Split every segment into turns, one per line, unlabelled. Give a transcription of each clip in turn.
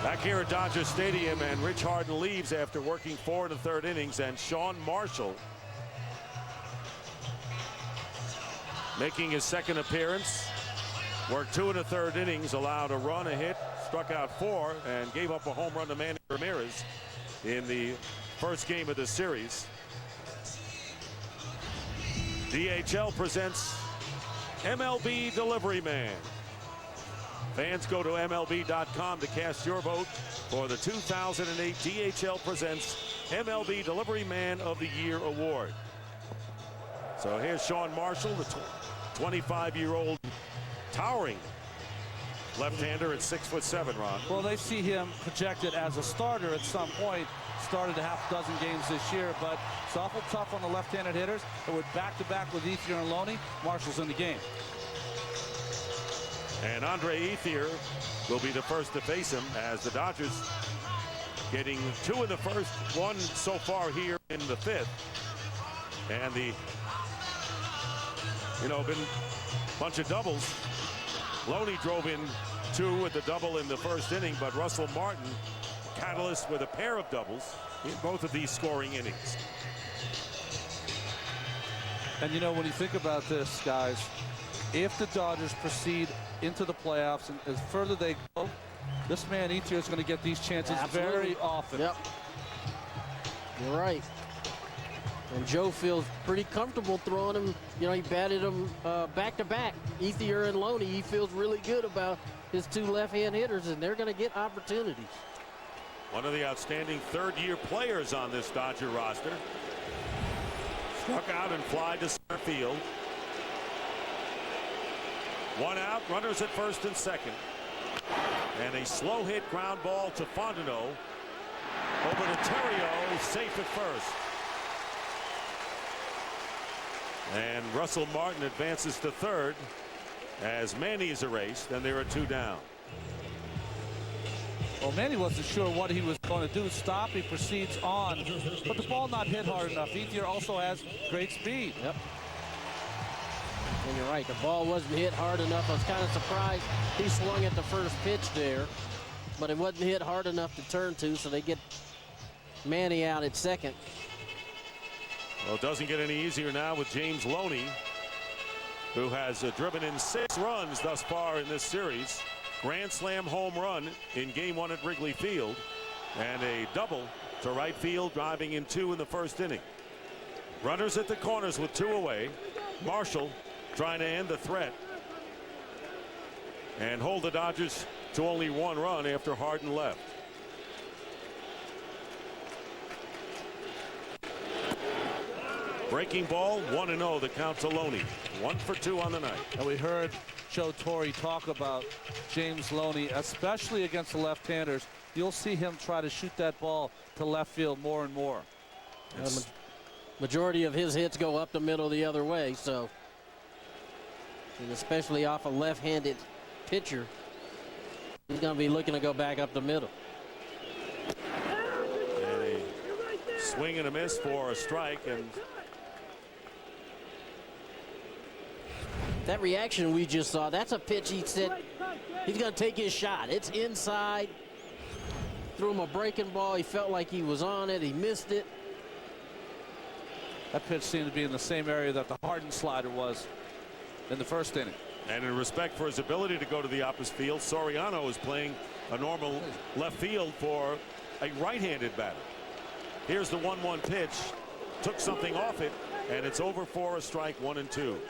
Back here at Dodger Stadium, and Rich Harden leaves after working 4 1/3 innings, and Sean Marshall making his second appearance. Worked 2 1/3 innings, allowed a run, a hit, struck out 4, and gave up a home run to Manny Ramirez in the first game of the series. DHL presents MLB Delivery Man. Fans, go to MLB.com to cast your vote for the 2008 DHL Presents MLB Delivery Man of the Year award. So here's Sean Marshall, the 25-year-old towering left-hander at 6'7", Ron.
Well, they see him projected as a starter at some point. Started a half dozen games this year, but it's awful tough on the left-handed hitters. But with back-to-back with Ethier and Loney, Marshall's in the game.
And Andre Ethier will be the first to face him, as the Dodgers getting 2 in the first, 1 so far here in the 5th. And the, been a bunch of doubles. Loney drove in 2 with the double in the first inning, but Russell Martin, catalyst with a pair of doubles in both of these scoring innings.
And when you think about this, guys, if the Dodgers proceed into the playoffs and as further they go, this man Ethier is going to get these chances very often.
Yep. You're right. And Joe feels pretty comfortable throwing him. He batted him back-to-back. Ethier and Loney, he feels really good about his 2 left-hand hitters, and they're going to get opportunities.
One of the outstanding third-year players on this Dodger roster. Struck out and fly to center field. 1 out, runners at first and second. And a slow hit ground ball to Fontenot. Over to Terrio, safe at first. And Russell Martin advances to third as Manny is erased, and there are 2 down.
Well, Manny wasn't sure what he was going to do. Stop, he proceeds on, but the ball not hit hard enough. Ethier also has great speed.
Yep. And you're right, the ball wasn't hit hard enough. I was kind of surprised he swung at the first pitch there, but it wasn't hit hard enough to turn to, so they get Manny out at second.
Well, it doesn't get any easier now with James Loney, who has driven in 6 runs thus far in this series. Grand slam home run in game 1 at Wrigley Field, and a double to right field, driving in 2 in the first inning. Runners at the corners with 2 away. Marshall trying to end the threat and hold the Dodgers to only 1 run after Harden left. Breaking ball, 1-0, the count to Loney. 1 for 2 on the night.
And we heard Joe Torre talk about James Loney, especially against the left-handers. You'll see him try to shoot that ball to left field more and more.
Majority of his hits go up the middle the other way, so, and especially off a left-handed pitcher, he's going to be looking to go back up the middle.
And a swing and a miss for a strike, and
that reaction we just saw, that's a pitch he said he's going to take his shot. It's inside. Threw him a breaking ball. He felt like he was on it. He missed it.
That pitch seemed to be in the same area that the Harden slider was in the first inning.
And in respect for his ability to go to the opposite field, Soriano is playing a normal left field for a right-handed batter. Here's the 1-1 pitch. Took something off it, and it's over for a strike, 1 and 2.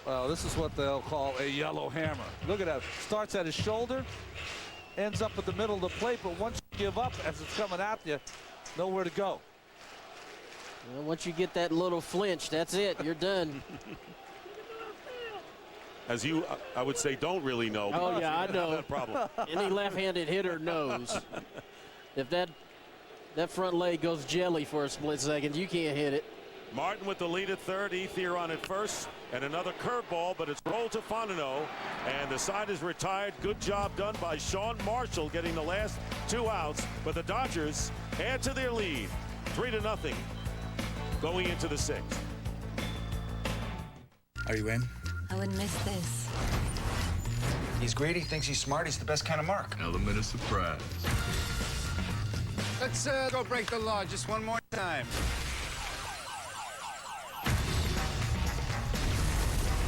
Well, this is what they'll call a yellow hammer. Look at that. Starts at his shoulder, ends up at the middle of the plate, but once you give up as it's coming at you, nowhere to go.
Well, once you get that little flinch, that's it. You're done.
As you, I would say, don't really know.
Oh, yeah, I know.
That problem.
Any left-handed hitter knows. If that front leg goes jelly for a split second, you can't hit it.
Martin with the lead at third, Ethier on at first, and another curveball, but it's rolled to Fontenot, and the side is retired. Good job done by Sean Marshall getting the last 2 outs, but the Dodgers add to their lead, 3-0, going into the 6th.
Are you in?
I wouldn't miss this.
He's greedy, thinks he's smart, he's the best kind of mark.
Element of surprise.
Let's go break the law just one more time.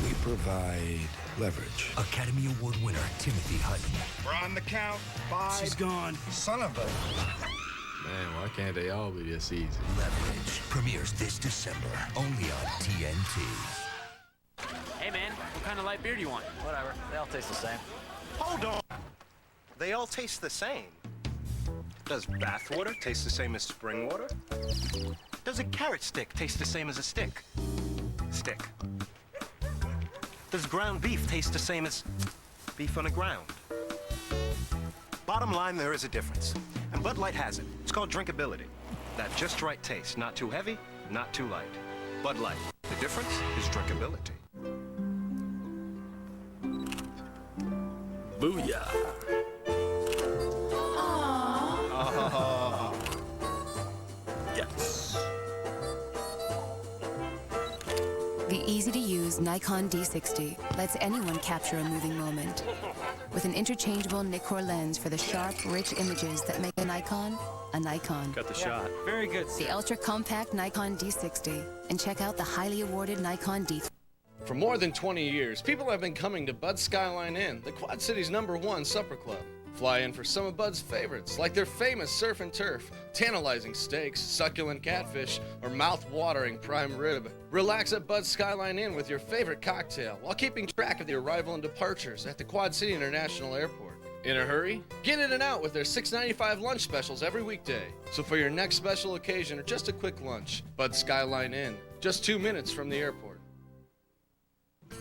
We provide leverage.
Academy Award winner Timothy Hutton.
We're on the count. 5.
She's gone.
Son of a...
Man, why can't they all be this easy?
Leverage premieres this December only on TNT.
Hey man, what kind of light beer do you want?
Whatever, they all taste the same.
Hold on. They all taste the same. Does bath water taste the same as spring water? Does a carrot stick taste the same as a stick? Stick. Does ground beef taste the same as beef on the ground? Bottom line, there is a difference. And Bud Light has it. It's called drinkability. That just right taste. Not too heavy, not too light. Bud Light. The difference is drinkability.
Booyah. Yes.
The easy-to-use Nikon D60 lets anyone capture a moving moment. With an interchangeable Nikkor lens for the sharp, rich images that make a Nikon a Nikon.
Got the shot. Very good.
The ultra-compact Nikon D60, and check out the highly awarded Nikon D.
For more than 20 years, people have been coming to Bud's Skyline Inn, the Quad City's #1 supper club. Fly in for some of Bud's favorites, like their famous surf and turf, tantalizing steaks, succulent catfish, or mouth-watering prime rib. Relax at Bud's Skyline Inn with your favorite cocktail while keeping track of the arrival and departures at the Quad City International Airport. In a hurry? Get in and out with their $6.95 lunch specials every weekday. So for your next special occasion or just a quick lunch, Bud's Skyline Inn, just 2 minutes from the airport.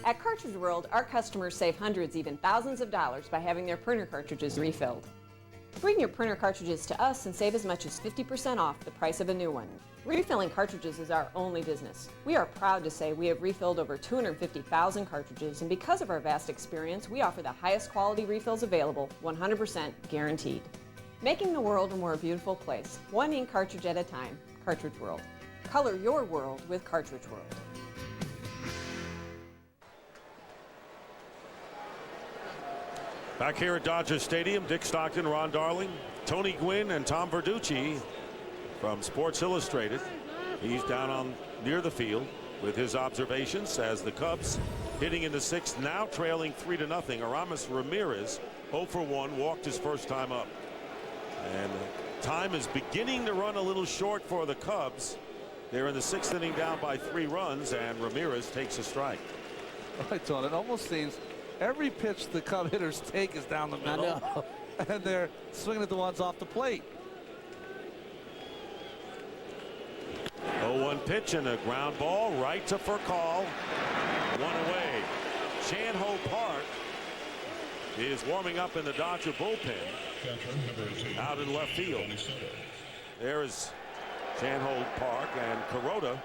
At Cartridge World, our customers save hundreds, even thousands of dollars by having their printer cartridges refilled. Bring your printer cartridges to us and save as much as 50% off the price of a new one. Refilling cartridges is our only business. We are proud to say we have refilled over 250,000 cartridges, and because of our vast experience, we offer the highest quality refills available, 100% guaranteed. Making the world a more beautiful place, one ink cartridge at a time. Cartridge World. Color your world with Cartridge World.
Back here at Dodger Stadium, Dick Stockton, Ron Darling, Tony Gwynn, and Tom Verducci from Sports Illustrated. He's down on near the field with his observations as the Cubs hitting in the 6th, now trailing 3-0. Aramis Ramirez 0 for 1, walked his first time up. And time is beginning to run a little short for the Cubs. They're in the 6th inning down by 3 runs, and Ramirez takes a strike.
Right, Ton. It almost seems every pitch the Cub hitters take is down the middle, and they're swinging at the ones off the plate.
0-1 pitch and a ground ball right to Furcal. One away. Chan-Ho Park is warming up in the Dodger bullpen out in left field. There is Chan-Ho Park, and Kuroda,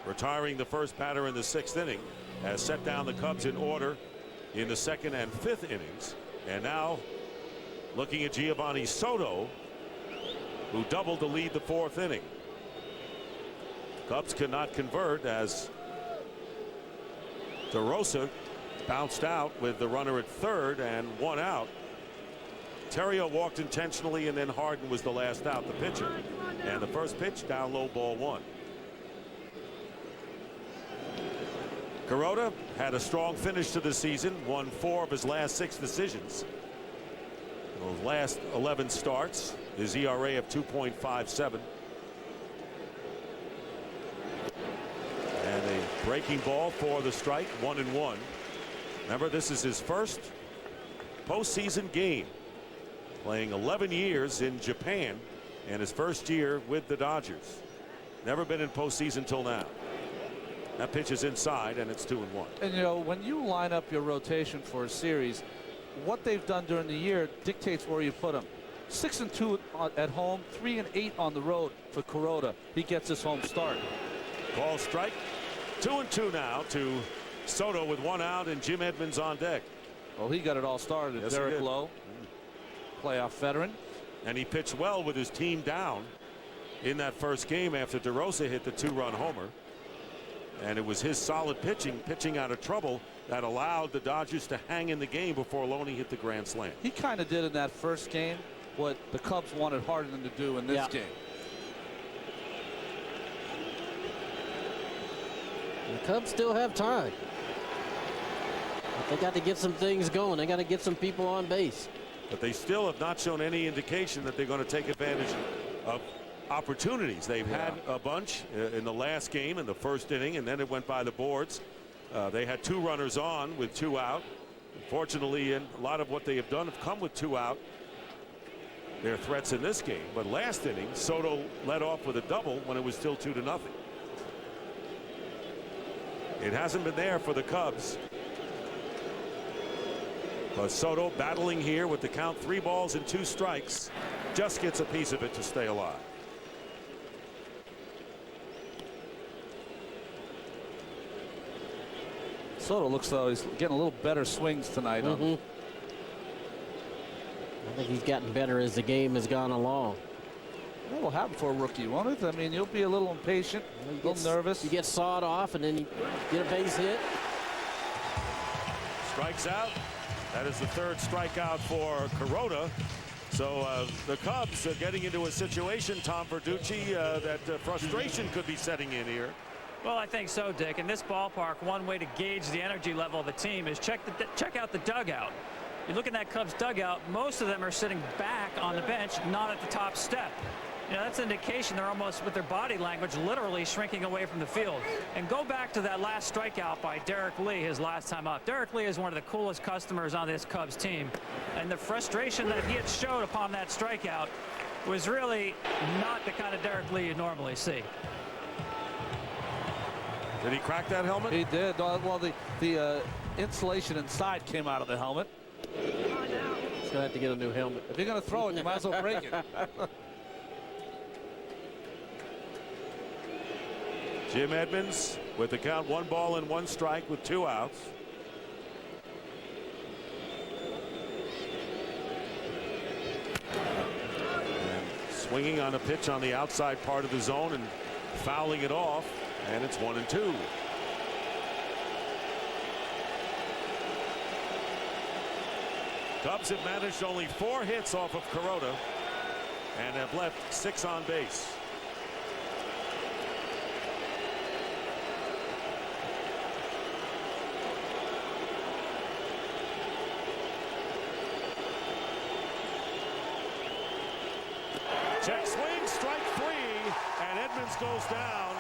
retiring the first batter in the 6th inning, has set down the Cubs in order in the 2nd and 5th innings. And now looking at Giovanni Soto, who doubled to lead the 4th inning. Cubs cannot convert as DeRosa bounced out with the runner at 3rd and 1 out. Terrio walked intentionally, and then Harden was the last out, the pitcher. And the first pitch down low, ball 1. Kuroda had a strong finish to the season, won 4 of his last 6 decisions. Those last 11 starts, his ERA of 2.57. And a breaking ball for the strike, 1-1. Remember, this is his first postseason game, playing 11 years in Japan, and his first year with the Dodgers. Never been in postseason till now. That pitch is inside, and it's 2-1.
And you know, when you line up your rotation for a series, what they've done during the year dictates where you put them. 6-2 at home, 3-8 on the road for Kuroda. He gets his home start.
Ball strike. 2-2 now to Soto with 1 out and Jim Edmonds on deck.
Well, he got it all started.
Yes,
Derek Lowe, playoff veteran.
And he pitched well with his team down in that first game after DeRosa hit the 2-run homer. And it was his solid pitching out of trouble, that allowed the Dodgers to hang in the game before Loney hit the grand slam.
He kind of did in that first game what the Cubs wanted Harden to do in this game.
The Cubs still have time. But they got to get some things going. They got to get some people on base.
But they still have not shown any indication that they're going to take advantage of opportunities. They've had a bunch in the last game in the first inning, and then it went by the boards. They had 2 runners on with 2 out. Unfortunately, a lot of what they have done have come with 2 out. Their threats in this game. But last inning, Soto led off with a double when it was still 2-0. It hasn't been there for the Cubs. But Soto battling here with the count 3 balls and 2 strikes. Just gets a piece of it to stay alive.
Soto looks though he's getting a little better swings tonight.
I think he's gotten better as the game has gone along.
That'll happen for a rookie, won't it? I mean, you'll be a little impatient, a little nervous.
You get sawed off and then you get a base hit.
Strikes out. That is the 3rd strikeout for Kuroda. So the Cubs are getting into a situation, Tom Verducci, that frustration could be setting in here.
Well, I think so, Dick. In this ballpark, one way to gauge the energy level of the team is check out the dugout. You look at that Cubs dugout, most of them are sitting back on the bench, not at the top step. You know, that's an indication they're almost, with their body language, literally shrinking away from the field. And go back to that last strikeout by Derek Lee, his last time up. Derek Lee is one of the coolest customers on this Cubs team. And the frustration that he had showed upon that strikeout was really not the kind of Derek Lee you normally see.
Did he crack that helmet?
He did. Well, the insulation inside came out of the helmet.
He's going to have to get a new helmet.
If you're going to throw it, you might as well break it.
Jim Edmonds with the count 1 ball and 1 strike with 2 outs. And swinging on a pitch on the outside part of the zone and fouling it off, and it's 1-2. Cubs have managed only 4 hits off of Kuroda and have left 6 on base. Check swing, strike 3, and Edmonds goes down.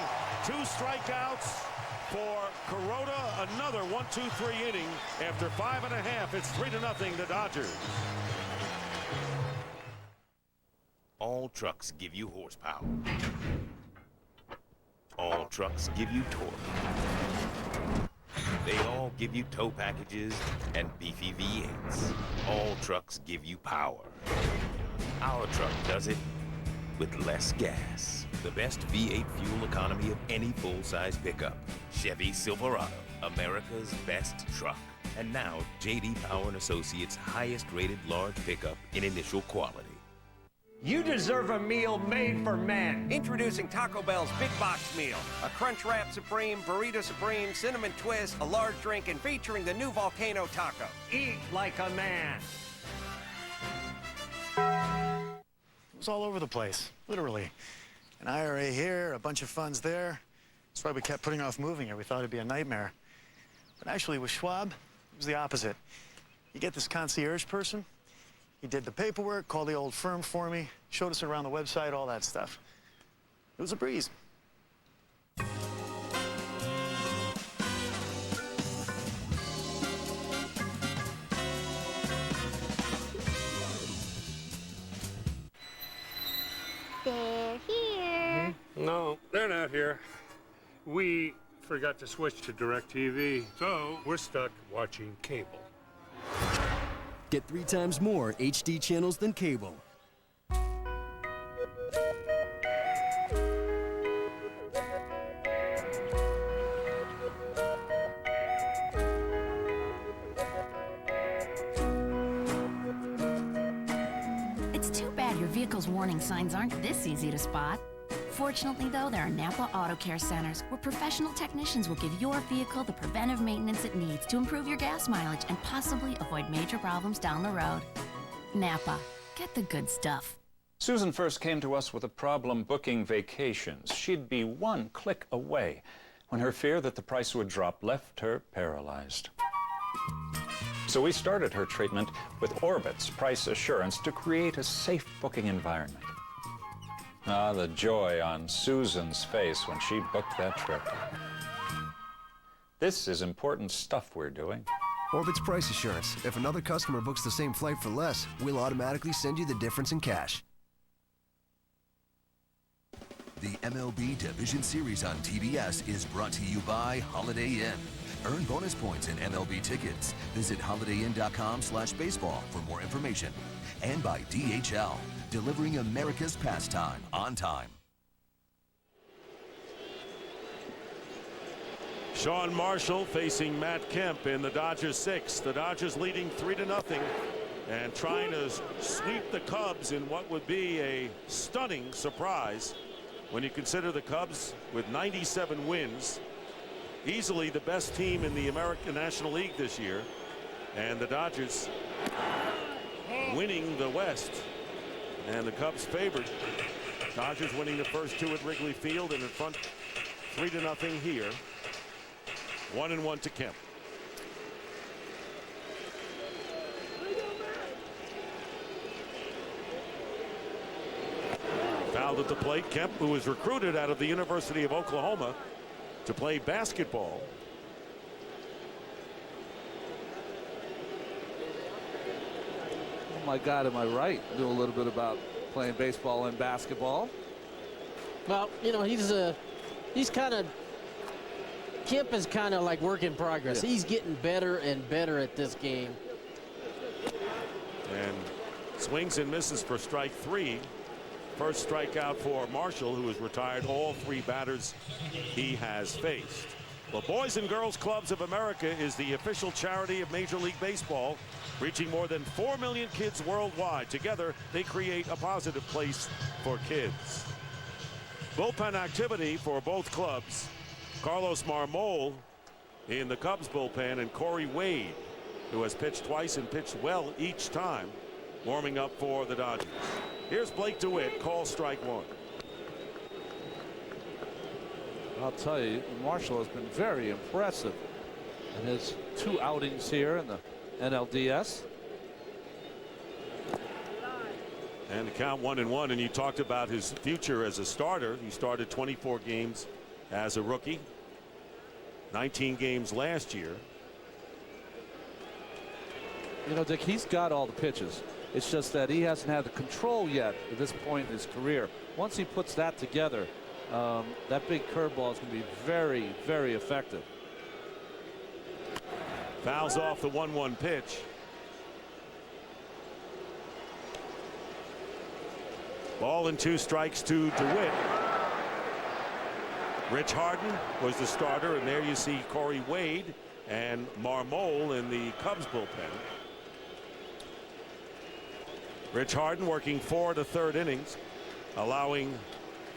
2 strikeouts for Kuroda. Another 1-2-3 inning. After 5.5, it's 3-0 the Dodgers.
All trucks give you horsepower. All trucks give you torque. They all give you tow packages and beefy V8s. All trucks give you power. Our truck does it with less gas. The best V8 fuel economy of any full-size pickup. Chevy Silverado, America's best truck. And now, J.D. Power & Associates' highest-rated large pickup in initial quality.
You deserve a meal made for men. Introducing Taco Bell's Big Box Meal. A Crunch Wrap Supreme, Burrito Supreme, Cinnamon Twist, a large drink, and featuring the new Volcano Taco. Eat like a man.
It was all over the place, literally. An IRA here, a bunch of funds there. That's why we kept putting off moving here. We thought it'd be a nightmare. But actually, with Schwab, it was the opposite. You get this concierge person. He did the paperwork, called the old firm for me, showed us around the website, all that stuff. It was a breeze.
They're here.
No, they're not here. We forgot to switch to DirecTV, so we're stuck watching cable.
Get 3 times more HD channels than cable.
It's too bad your vehicle's warning signs aren't this easy to spot. Fortunately, though, there are Napa Auto Care Centers where professional technicians will give your vehicle the preventive maintenance it needs to improve your gas mileage and possibly avoid major problems down the road. Napa, get the good stuff.
Susan first came to us with a problem booking vacations. She'd be one click away when her fear that the price would drop left her paralyzed. So we started her treatment with Orbit's price assurance to create a safe booking environment. Ah, the joy on Susan's face when she booked that trip. This is important stuff we're doing.
Orbit's price assurance. If another customer books the same flight for less, we'll automatically send you the difference in cash.
The MLB Division Series on TBS is brought to you by Holiday Inn. Earn bonus points in MLB tickets. Visit holidayinn.com/baseball for more information. And by DHL, delivering America's pastime on time.
Sean Marshall facing Matt Kemp in the Dodgers 6th. The Dodgers leading 3-0 and trying to sweep the Cubs in what would be a stunning surprise when you consider the Cubs with 97 wins, easily the best team in the American National League this year, and the Dodgers winning the West, and the Cubs favored. Dodgers winning the first 2 at Wrigley Field and in front 3-0 here. 1-1 to Kemp. Fouled at the plate. Kemp, who was recruited out of the University of Oklahoma to play basketball.
Oh my God, am I right? Knew a little bit about playing baseball and basketball.
Well, you know, he's kind of, Kemp is kind of like work in progress. Yeah. He's getting better and better at this game.
And swings and misses for strike 3. First strikeout for Marshall, who has retired all 3 batters he has faced. Well, Boys and Girls Clubs of America is the official charity of Major League Baseball, reaching more than 4 million kids worldwide. Together, they create a positive place for kids. Bullpen activity for both clubs. Carlos Marmol in the Cubs bullpen, and Corey Wade, who has pitched twice and pitched well each time, warming up for the Dodgers. Here's Blake DeWitt, call strike 1.
I'll tell you, Marshall has been very impressive in his 2 outings here in the NLDS.
And the count 1-1, and you talked about his future as a starter. He started 24 games as a rookie, 19 games last year.
You know, Dick, he's got all the pitches. It's just that he hasn't had the control yet at this point in his career. Once he puts that together, that big curveball is going to be very, very effective.
Fouls off the 1-1 pitch. Ball and 2 strikes to DeWitt. Rich Harden was the starter, and there you see Corey Wade and Marmol in the Cubs bullpen. Rich Harden working 4 to 3rd innings, allowing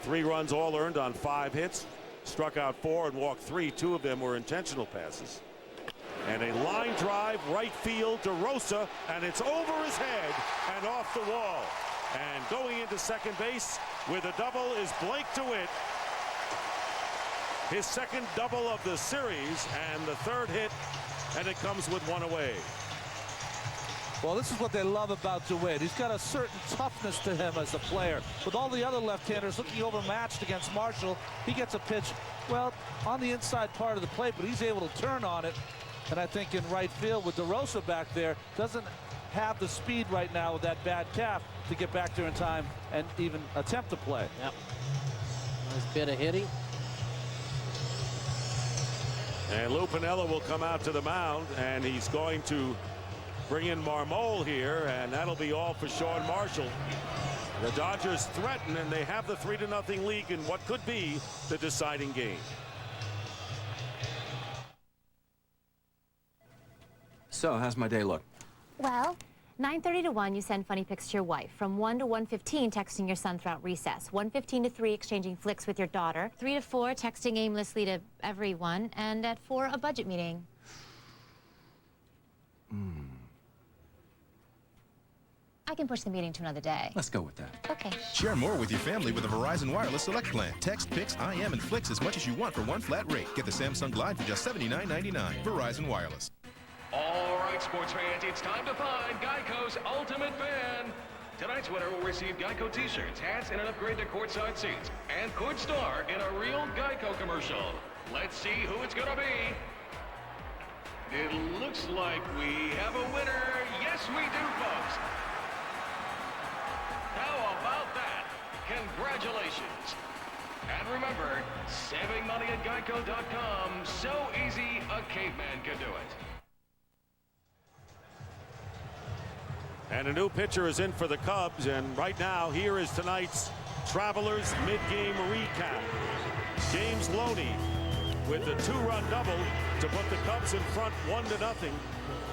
3 runs all earned on 5 hits, struck out 4 and walked 3. 2 of them were intentional passes. And a line drive right field to Rosa, and it's over his head and off the wall. And going into second base with a double is Blake DeWitt. His second double of the series and the 3rd hit, and it comes with 1 away.
Well, this is what they love about DeWitt. He's got a certain toughness to him as a player. With all the other left-handers looking overmatched against Marshall, he gets a pitch, well, on the inside part of the plate, but he's able to turn on it. And I think in right field with DeRosa back there, doesn't have the speed right now with that bad calf to get back there in time and even attempt to play.
Yep. Nice bit of hitting.
And Lou Piniella will come out to the mound, and he's going to bring in Marmol here, and that'll be all for Sean Marshall. The Dodgers threaten, and they have the 3-0 lead in what could be the deciding game.
So, how's my day look?
Well,
9:30 to 1, you send funny pics to your wife. From 1 to 1:15, texting your son throughout recess. 1:15 to 3, exchanging flicks with your daughter. 3 to 4, texting aimlessly to everyone. And at 4, a budget meeting. I can push the meeting to another day.
Let's go with that.
Okay.
Share more with your family with a Verizon Wireless Select plan. Text, pics, IM, and flicks as much as you want for one flat rate. Get the Samsung Glide for just $79.99. Verizon Wireless.
All right, sports fans, it's time to find Geico's Ultimate Fan. Tonight's winner will receive Geico t-shirts, hats, and an upgrade to courtside seats. And could star in a real Geico commercial. Let's see who it's gonna be. It looks like we have a winner. Yes, we do, folks. How about that? Congratulations. And remember, saving money at Geico.com, so easy a caveman could do it.
And a new pitcher is in for the Cubs, and right now here is tonight's Travelers mid-game recap. James Loney with the 2-run double to put the Cubs in front 1-0.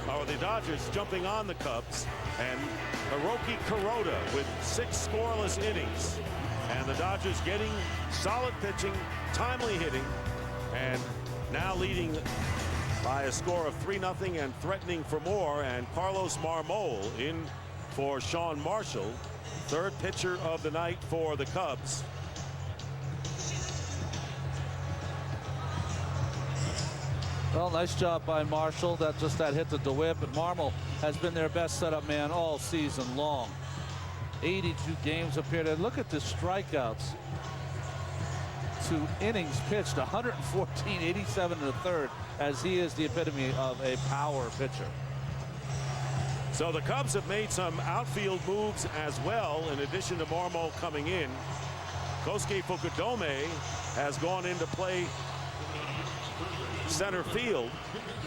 Or the Dodgers jumping on the Cubs, and Hiroki Kuroda with 6 scoreless innings, and the Dodgers getting solid pitching, timely hitting, and now leading by a score of 3-0 and threatening for more. And Carlos Marmol in for Sean Marshall, third pitcher of the night for the Cubs.
Well, nice job by Marshall. That hit to DeWitt, but Marmol has been their best setup man all season long. 82 games up here. Look at the strikeouts. 2 innings pitched, 114, 87 and a third, as he is the epitome of a power pitcher.
So the Cubs have made some outfield moves as well, in addition to Marmol coming in. Kosuke Fukudome has gone into play center field,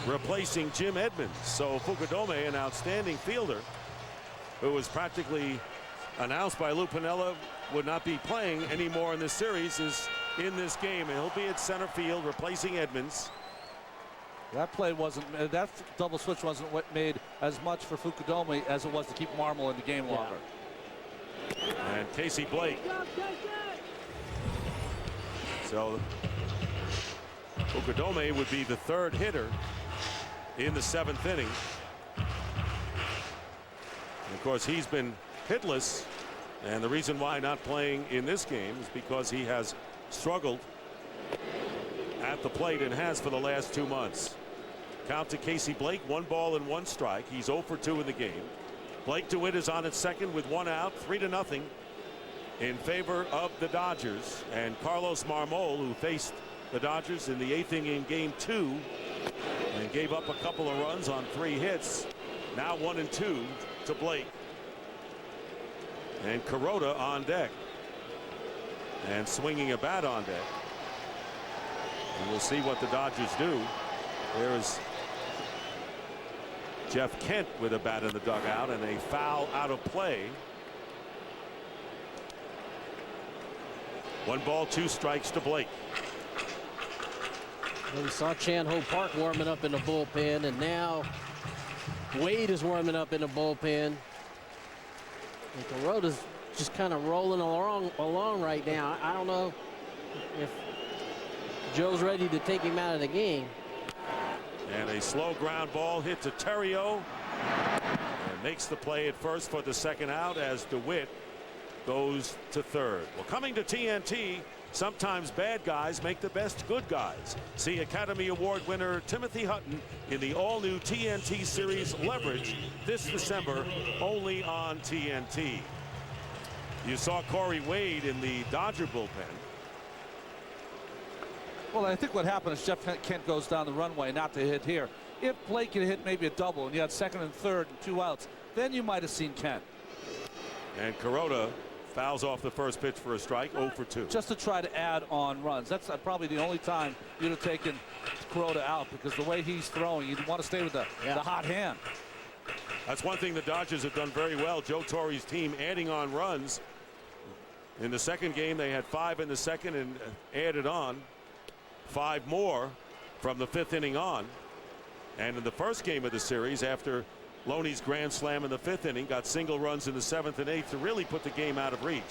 replacing Jim Edmonds. So Fukudome, an outstanding fielder who was practically announced by Lou Piniella would not be playing anymore in this series, is in this game, and he'll be at center field replacing Edmonds.
That play wasn't, that double switch wasn't what made as much for Fukudome as it was to keep Marmol in the game longer.
And Casey Blake. So Fukudome would be the third hitter in the 7th inning. And of course, he's been hitless, and the reason why not playing in this game is because he has struggled at the plate and has for the last 2 months. Count to Casey Blake, 1 ball and 1 strike. He's 0 for 2 in the game. Blake DeWitt is on at second with 1 out, 3-0 in favor of the Dodgers. And Carlos Marmol, who faced the Dodgers in the 8th inning in game 2 and gave up a couple of runs on 3 hits, now 1-2 to Blake. And Kuroda on deck and swinging a bat on deck. And we'll see what the Dodgers do. There's Jeff Kent with a bat in the dugout, and a foul out of play. 1 ball, 2 strikes to Blake.
We saw Chan Ho Park warming up in the bullpen, and now Wade is warming up in the bullpen. And Kuroda's just kind of rolling along right now. I don't know if Joe's ready to take him out of the game.
And a slow ground ball hit to Terrio, and makes the play at first for the 2nd out as DeWitt goes to 3rd. Well, coming to TNT, sometimes bad guys make the best good guys. See Academy Award winner Timothy Hutton in the all-new TNT series Leverage this December, only on TNT. You saw Corey Wade in the Dodger bullpen.
Well, I think what happened is Jeff Kent goes down the runway not to hit here. If Blake had hit maybe a double and you had 2nd and 3rd and 2 outs, then you might have seen Kent.
And Kuroda fouls off the first pitch for a strike, 0 for 2.
Just to try to add on runs. That's probably the only time you'd have taken Kuroda out, because the way he's throwing, you'd want to stay with the hot hand.
That's one thing the Dodgers have done very well. Joe Torre's team adding on runs. In the 2nd game, they had 5 in the 2nd and added on 5 more from the 5th inning on. And in the 1st game of the series, after Loney's grand slam in the 5th inning, got single runs in the 7th and 8th to really put the game out of reach.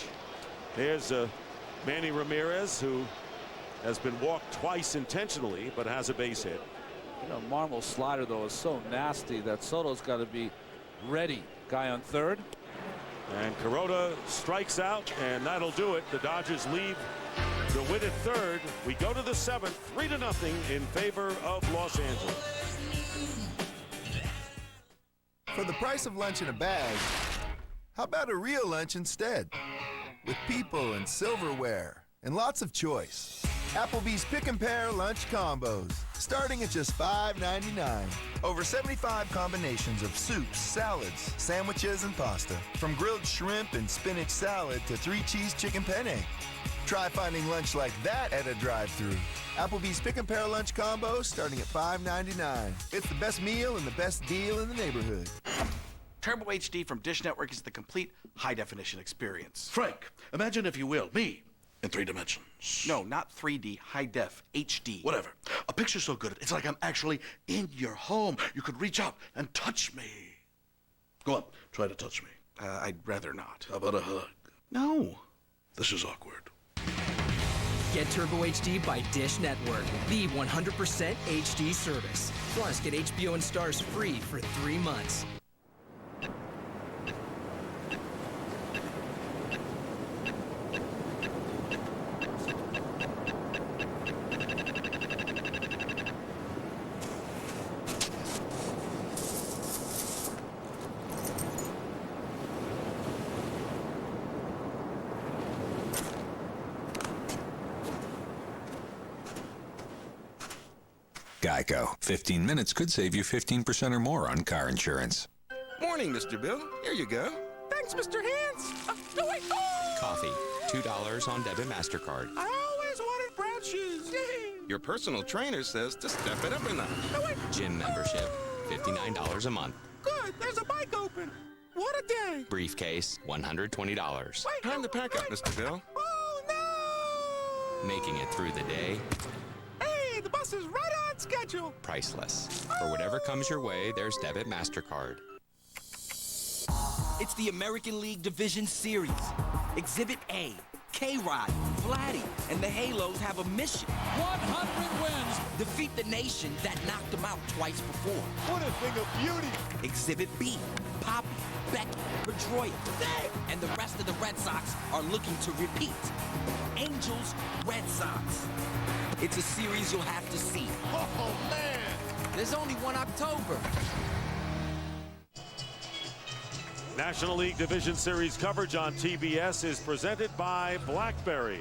There's Manny Ramirez, who has been walked twice intentionally but has a base hit.
You know, Marmol's slider, though, is so nasty that Soto's got to be ready. Guy on third.
And Kuroda strikes out, and that'll do it. The Dodgers leave the win at third. We go to the 7th, 3-0 in favor of Los Angeles.
For the price of lunch in a bag, how about a real lunch instead? With people and silverware and lots of choice. Applebee's Pick and Pair Lunch Combos, starting at just $5.99. Over 75 combinations of soups, salads, sandwiches, and pasta. From grilled shrimp and spinach salad to 3-cheese chicken penne. Try finding lunch like that at a drive-thru. Applebee's Pick and Pair Lunch Combo starting at $5.99. It's the best meal and the best deal in the neighborhood.
Turbo HD from Dish Network is the complete high-definition experience.
Frank, imagine, if you will, me in 3 dimensions.
No, not 3D, high-def, HD.
Whatever. A picture so good, it's like I'm actually in your home. You could reach out and touch me. Go on, try to touch me.
I'd rather not.
How about a hug?
No.
This is awkward.
Get Turbo HD by Dish Network, the 100% HD service. Plus, get HBO and Stars free for 3 months.
Geico. 15 minutes could save you 15% or more on car insurance.
Morning, Mr. Bill. Here you go.
Thanks, Mr. Hands. No, wait. Oh!
Coffee. $2 on debit MasterCard.
I always wanted brown shoes. Yay!
Your personal trainer says to step it up a notch.
No, wait.
Gym membership. $59 a month.
Good. There's a bike open. What a day.
Briefcase. $120.
Wait,
Time to pack up, Mr. Bill.
Oh, no!
Making it through the day.
Hey, the bus is right on schedule.
Priceless. For whatever comes your way, there's debit MasterCard.
It's the American League Division Series. Exhibit A, K-Rod, Vladdy, and the Halos have a mission. 100 wins. Defeat the nation that knocked them out twice before.
What a thing of beauty.
Exhibit B, Poppy, Becky, Pedroia, and the rest of the Red Sox are looking to repeat. Angels, Red Sox. It's a series you'll have to see.
Oh, man.
There's only one October.
National League Division Series coverage on TBS is presented by BlackBerry.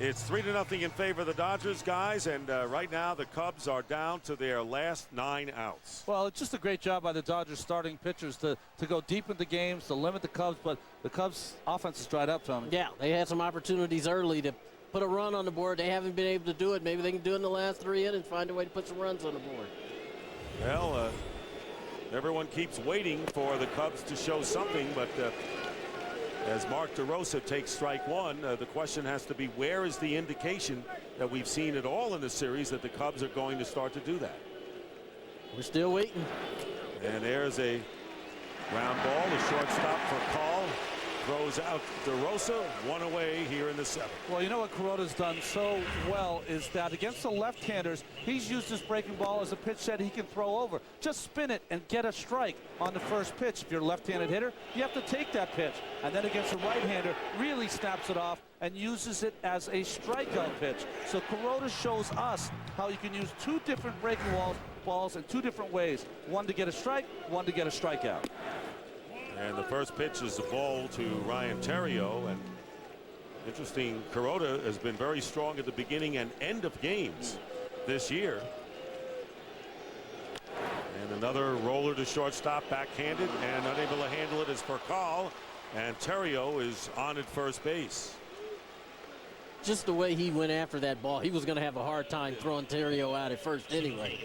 It's 3-0 in favor of the Dodgers, guys, and right now the Cubs are down to their last 9 outs.
Well, it's just a great job by the Dodgers starting pitchers to go deep into games, to limit the Cubs, but the Cubs offense has dried up, Tony.
Yeah, they had some opportunities early to put a run on the board. They haven't been able to do it. Maybe they can do it in the last 3 innings, find a way to put some runs on the board.
Well, everyone keeps waiting for the Cubs to show something, but as Mark DeRosa takes strike one, the question has to be, where is the indication that we've seen it all in the series that the Cubs are going to start to do that?
We're still waiting.
And there's a ground ball, the shortstop for Call. Throws out DeRosa, 1 away here in the 7th.
Well, you know what Kuroda's done so well is that against the left-handers, he's used his breaking ball as a pitch that he can throw over. Just spin it and get a strike on the first pitch. If you're a left-handed hitter, you have to take that pitch. And then against the right-hander, really snaps it off and uses it as a strikeout pitch. So Kuroda shows us how you can use 2 different breaking balls in 2 different ways. One to get a strike, one to get a strikeout.
And the first pitch is a ball to Ryan Theriot. And interesting, Kuroda has been very strong at the beginning and end of games this year. And another roller to shortstop, backhanded, and unable to handle it is for Call. And Theriot is on at first base.
Just the way he went after that ball, he was going to have a hard time throwing Theriot out at first anyway.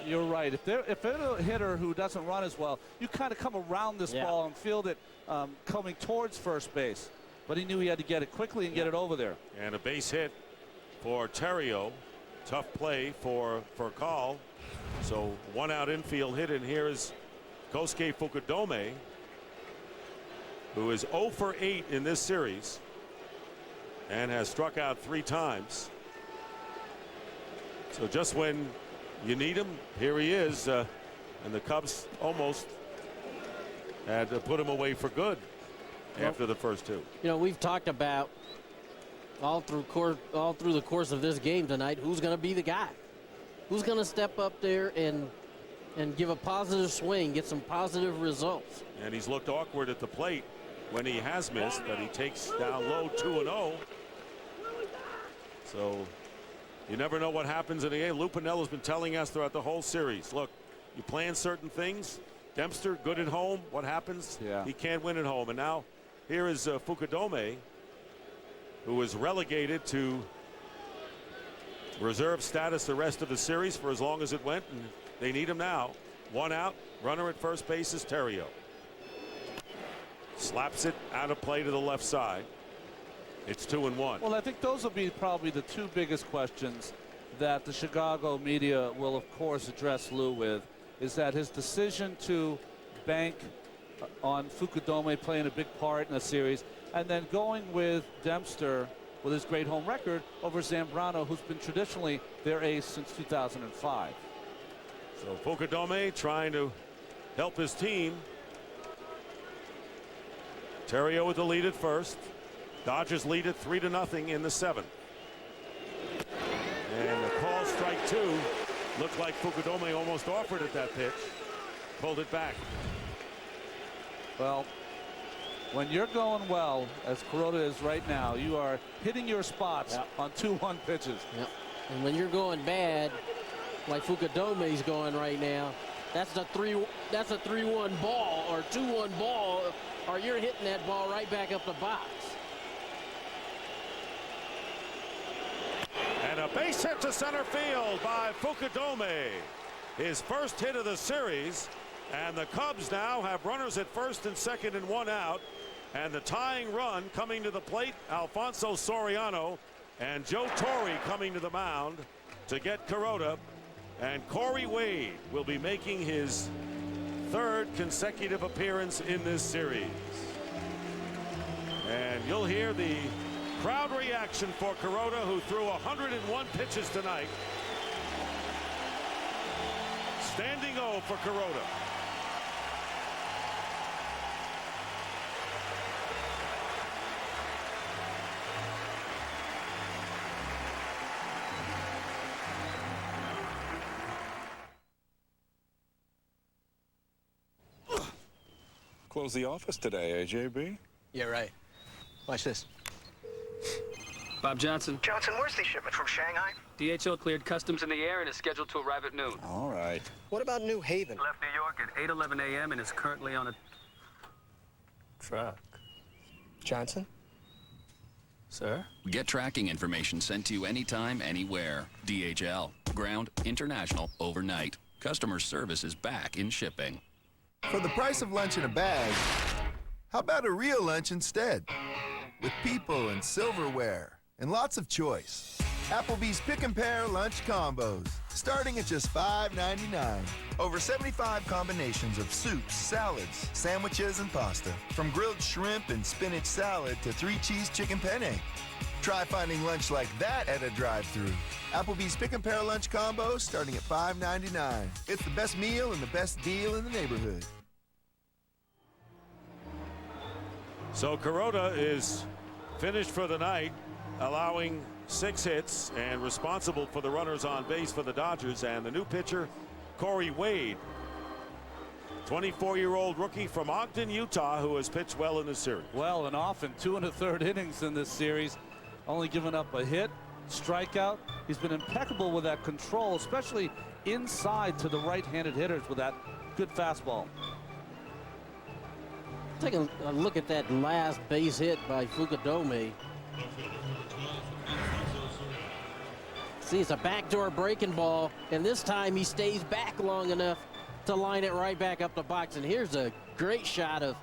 You're right. If they're a hitter who doesn't run as well, you kind of come around this ball and field it coming towards first base. But he knew he had to get it quickly and get it over there.
And a base hit for Theriot. Tough play for Call. So 1 out infield hit, and here is Kosuke Fukudome, who is 0 for 8 in this series and has struck out 3 times. So just when you need him, here he is, and the Cubs almost had to put him away for good after the first 2.
You know, we've talked about all through the course of this game tonight, who's going to be the guy, who's going to step up there and give a positive swing, get some positive results.
And he's looked awkward at the plate when he has missed, but he takes down low 2-0. So you never know what happens in the game. Lou Piniella has been telling us throughout the whole series, look, you plan certain things. Dempster, good at home. What happens?
Yeah.
He can't win at home. And now here is Fukudome, who is relegated to reserve status the rest of the series for as long as it went. And they need him now. 1 out. Runner at first base is Terrio. Slaps it out of play to the left side. It's 2-1.
Well, I think those will be probably the 2 biggest questions that the Chicago media will, of course, address Lou with, is that his decision to bank on Fukudome playing a big part in the series, and then going with Dempster with his great home record over Zambrano, who's been traditionally their ace since 2005.
So Fukudome trying to help his team. Terrio with the lead at first. Dodgers lead it 3-0 in the 7th. And the call, strike 2. Looked like Fukudome almost offered at that pitch. Pulled it back.
Well, when you're going well, as Kuroda is right now, you are hitting your spots on 2-1 pitches.
Yep. And when you're going bad, like Fukudome's going right now, that's a 3-1 ball or 2-1 ball, or you're hitting that ball right back up the box.
And a base hit to center field by Fukudome. His first hit of the series. And the Cubs now have runners at first and second and 1 out. And the tying run coming to the plate, Alfonso Soriano and Joe Torre coming to the mound to get Kuroda. And Corey Wade will be making his 3rd consecutive appearance in this series. And you'll hear the crowd reaction for Kuroda, who threw 101 pitches tonight. Standing O for Kuroda.
Close the office today, AJB?
Yeah, right. Watch this.
Bob Johnson.
Johnson, where's the shipment from Shanghai?
DHL cleared customs in the air and is scheduled to arrive at noon.
All right.
What about New Haven?
Left New York at 8:11 a.m. and is currently on a truck.
Johnson?
Sir?
Get tracking information sent to you anytime, anywhere. DHL. Ground, international, overnight. Customer service is back in shipping.
For the price of lunch in a bag, how about a real lunch instead? With people and silverware and lots of choice. Applebee's Pick and Pair Lunch Combos, starting at just $5.99. Over 75 combinations of soups, salads, sandwiches, and pasta. From grilled shrimp and spinach salad to 3-cheese chicken penne. Try finding lunch like that at a drive-thru. Applebee's Pick and Pair Lunch Combos, starting at $5.99. It's the best meal and the best deal in the neighborhood.
So Kuroda is finished for the night, allowing 6 hits and responsible for the runners on base for the Dodgers. And the new pitcher, Corey Wade, 24-year-old rookie from Ogden, Utah, who has pitched well in the series.
Well, and often 2 1/3 innings in this series, only giving up a hit, strikeout. He's been impeccable with that control, especially inside to the right-handed hitters with that good fastball.
Take a look at that last base hit by Fukudome. See, it's a backdoor breaking ball, and this time he stays back long enough to line it right back up the box. And here's a great shot of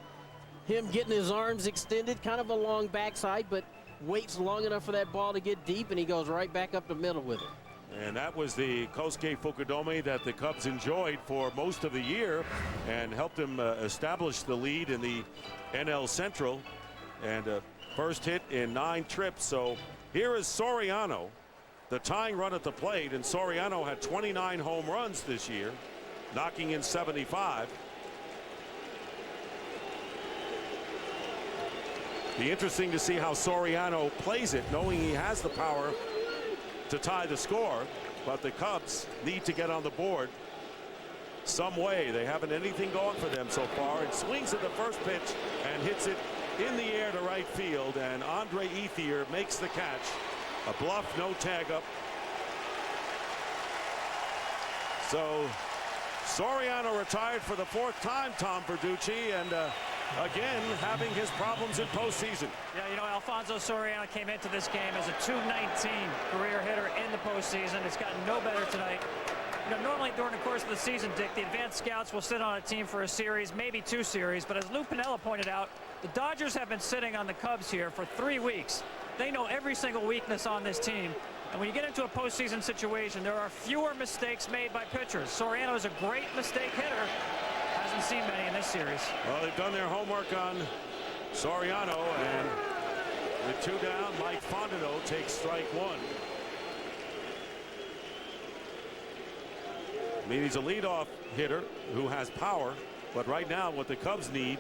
him getting his arms extended, kind of a long backside, but waits long enough for that ball to get deep, and he goes right back up the middle with it.
And that was the Kosuke Fukudome that the Cubs enjoyed for most of the year and helped him establish the lead in the NL Central. And first hit in 9 trips. So here is Soriano, the tying run at the plate. And Soriano had 29 home runs this year, knocking in 75. Be interesting to see how Soriano plays it, knowing he has the power to tie the score, but the Cubs need to get on the board some way. They haven't anything going for them so far. And swings at the first pitch and hits it in the air to right field, and Andre Ethier makes the catch. A bluff, no tag up. So Soriano retired for the 4th time, Tom Verducci, and again having his problems in postseason.
Yeah, you know, Alfonso Soriano came into this game as a .219 career hitter in the postseason. It's gotten no better tonight. You know, normally during the course of the season, Dick, the advanced scouts will sit on a team for a series, maybe 2 series. But as Lou Piniella pointed out, the Dodgers have been sitting on the Cubs here for 3 weeks. They know every single weakness on this team. And when you get into a postseason situation, there are fewer mistakes made by pitchers. Soriano is a great mistake hitter. Hasn't seen many in this series.
Well, they've done their homework on Soriano, and with 2 down, Mike Fontenot takes strike 1. I mean, he's a leadoff hitter who has power, but right now what the Cubs need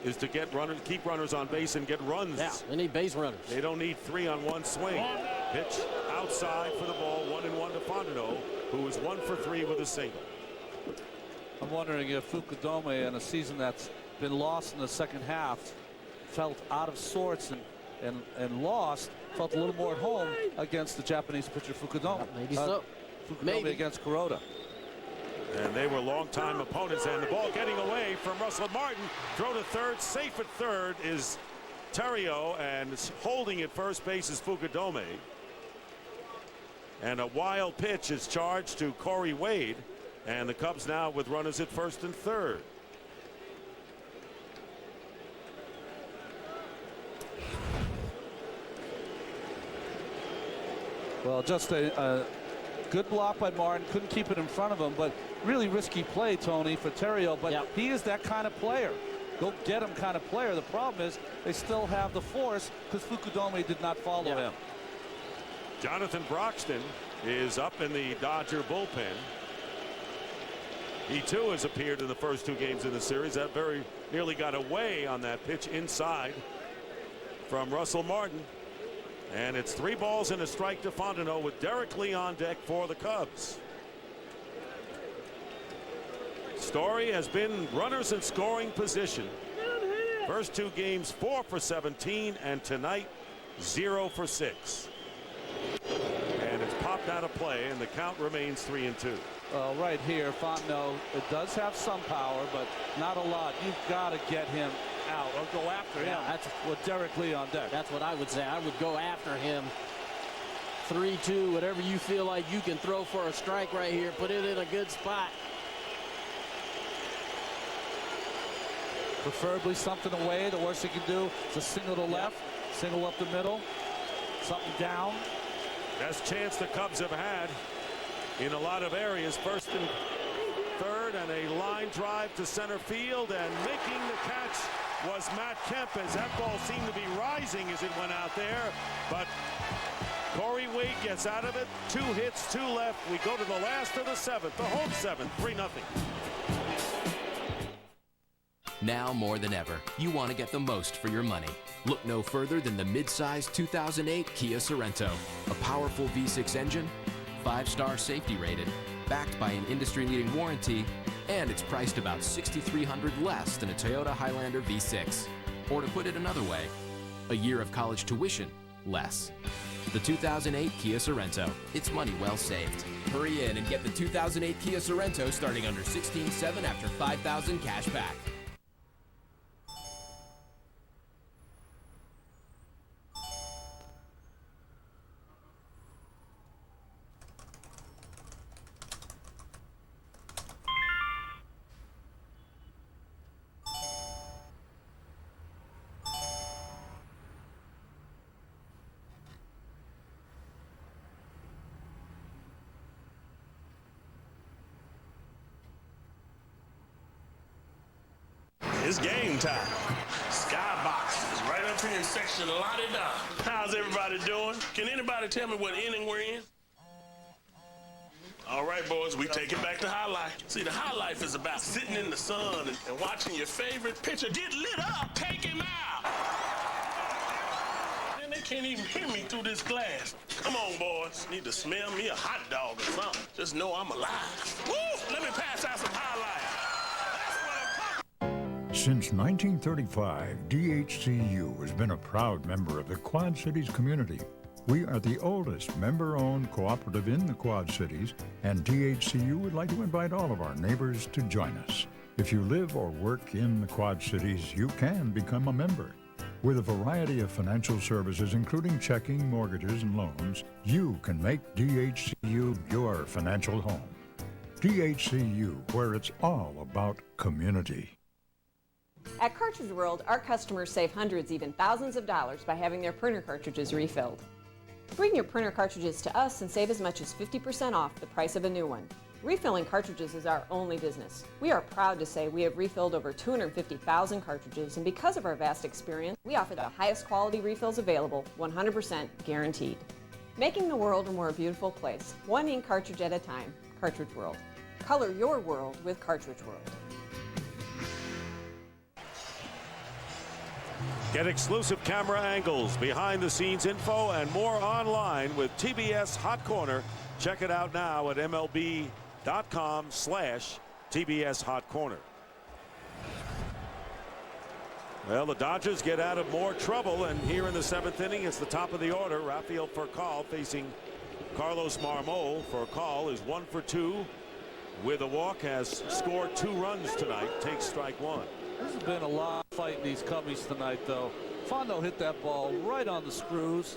is to get runners, keep runners on base and get runs.
Yeah, they need base runners.
They don't need 3 on 1 swing. Pitch outside for the ball, 1-1 to Fontenot, who is 1 for 3 with a single.
I'm wondering if Fukudome, in a season that's been lost in the second half, felt out of sorts and lost, felt a little more at home against the Japanese pitcher Fukudome.
Maybe so.
Fukudome against Kuroda.
And they were longtime opponents, and the ball getting away from Russell Martin. Throw to third, safe at third is Terrio, and holding at first base is Fukudome. And a wild pitch is charged to Corey Wade, and the Cubs now with runners at first and third.
Well, just a good block by Martin. Couldn't keep it in front of him, but really risky play, Tony, for Terrio. But he is that kind of player. Go get him kind of player. The problem is they still have the force because Fukudome did not follow him.
Jonathan Broxton is up in the Dodger bullpen. He too has appeared in the first 2 games in the series. That very nearly got away on that pitch inside from Russell Martin. And it's 3 balls and a strike to Fontenot with Derek Lee on deck for the Cubs. Story has been runners in scoring position. First 2 games 4 for 17, and tonight 0 for 6. And it's popped out of play, and the count remains 3-2.
Right here, Fontenot, it does have some power, but not a lot. You've got to get him out or go after him.
That's
with Derek Lee on deck.
That's what I would say. I would go after him. 3-2, whatever you feel like you can throw for a strike right here. Put it in a good spot.
Preferably something away. The worst he can do is a single to left, single up the middle, something down.
Best chance the Cubs have had in a lot of areas. First and third, and a line drive to center field, and making the catch was Matt Kemp, as that ball seemed to be rising as it went out there. But Corey Wade gets out of it. 2 hits, 2 left. We go to the last of the 7th, the home 7th, 3-0.
Now more than ever, you want to get the most for your money. Look no further than the mid-size 2008 Kia Sorento. A powerful V6 engine, 5-star safety rated, backed by an industry-leading warranty, and it's priced about $6,300 less than a Toyota Highlander V6. Or to put it another way, a year of college tuition less. The 2008 Kia Sorento. It's money well saved. Hurry in and get the 2008 Kia Sorento starting under $16,700 after $5,000 cash back.
It's game time. Skybox is right up here in section La-di-da. How's everybody doing? Can anybody tell me what inning we're in? All right, boys, we take it back to high life. See, the high life is about sitting in the sun and watching your favorite pitcher get lit up. Take him out. And they can't even hear me through this glass. Come on, boys. Need to smell me a hot dog or something. Just know I'm alive. Woo! Let me pass out some high life.
Since 1935, DHCU has been a proud member of the Quad Cities community. We are the oldest member-owned cooperative in the Quad Cities, and DHCU would like to invite all of our neighbors to join us. If you live or work in the Quad Cities, you can become a member. With a variety of financial services, including checking, mortgages, and loans, you can make DHCU your financial home. DHCU, where it's all about community.
At Cartridge World, our customers save hundreds, even thousands of dollars by having their printer cartridges refilled. Bring your printer cartridges to us and save as much as 50% off the price of a new one. Refilling cartridges is our only business. We are proud to say we have refilled over 250,000 cartridges, and because of our vast experience, we offer the highest quality refills available, 100% guaranteed. Making the world a more beautiful place, one ink cartridge at a time. Cartridge World. Color your world with Cartridge World.
Get exclusive camera angles, behind-the-scenes info, and more online with TBS Hot Corner. Check it out now at MLB.com/TBS Hot Corner. Well, the Dodgers get out of more trouble, and here in the 7th inning, it's the top of the order. Rafael Furcal facing Carlos Marmol. Furcal is 1 for 2 with a walk, has scored 2 runs tonight. Takes strike 1.
There's been a lot of fight in these Cubbies tonight, though. Fondo hit that ball right on the screws.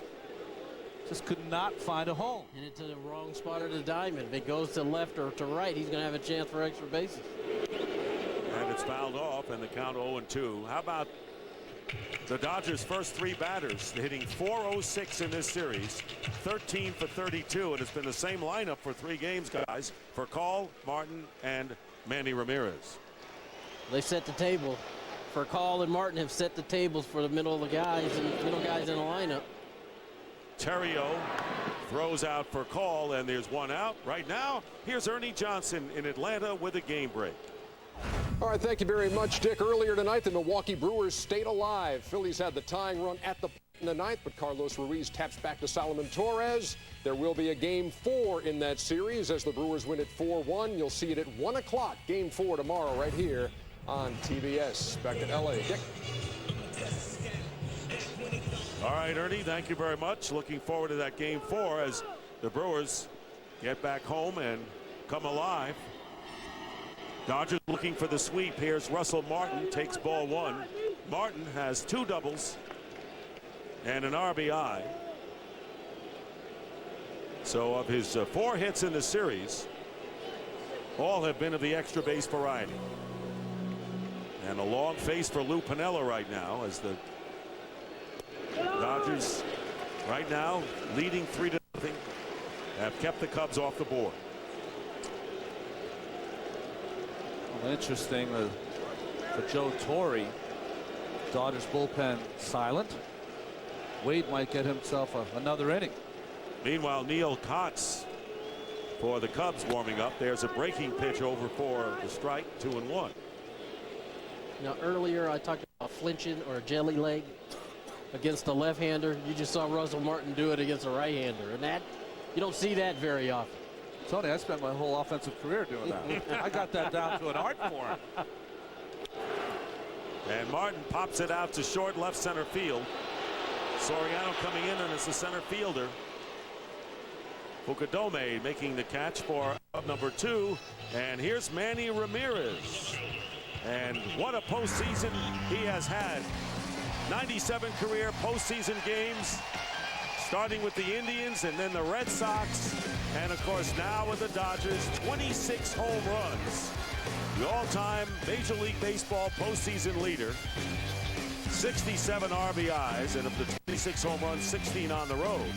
Just could not find a home.
Hit it to the wrong spot of the diamond. If it goes to left or to right, he's going to have a chance for extra bases.
And it's fouled off, and the count 0-2. How about the Dodgers' first 3 batters hitting .406 in this series, 13 for 32, and it's been the same lineup for 3 games, guys, for Call, Martin, and Manny Ramirez.
They set the table. Furcal and Martin have set the tables for the middle of the guys and middle guys in the lineup.
Terrio throws out for Call, and there's 1 out. Right now, here's Ernie Johnson in Atlanta with a game break.
All right, thank you very much, Dick. Earlier tonight, the Milwaukee Brewers stayed alive. Phillies had the tying run at the in the 9th, but Carlos Ruiz taps back to Solomon Torres. There will be a Game 4 in that series as the Brewers win at 4-1. You'll see it at 1 o'clock, Game 4 tomorrow right here on TBS. Back to L.A. Dick.
All right, Ernie, thank you very much. Looking forward to that Game 4 as the Brewers get back home and come alive. Dodgers looking for the sweep. Here's Russell Martin, takes ball 1. Martin has 2 doubles and an RBI. So of his 4 hits in the series, all have been of the extra base variety. And a long face for Lou Piniella right now as the Dodgers right now leading 3-0, have kept the Cubs off the board.
Well, interesting for Joe Torre, Dodgers bullpen silent. Wade might get himself another inning.
Meanwhile, Neil Kotz for the Cubs warming up. There's a breaking pitch over for the strike, 2-1.
Now earlier I talked about flinching or a jelly leg against a left-hander. You just saw Russell Martin do it against a right-hander, and that you don't see that very often.
Tony, I spent my whole offensive career doing that. I got that down to an art form.
And Martin pops it out to short left center field. Soriano coming in and as the center fielder. Fukudome making the catch for number 2. And here's Manny Ramirez. And what a postseason he has had. 97 career postseason games, starting with the Indians and then the Red Sox. And of course now with the Dodgers, 26 home runs. The all-time Major League Baseball postseason leader. 67 RBIs, and of the 26 home runs, 16 on the road.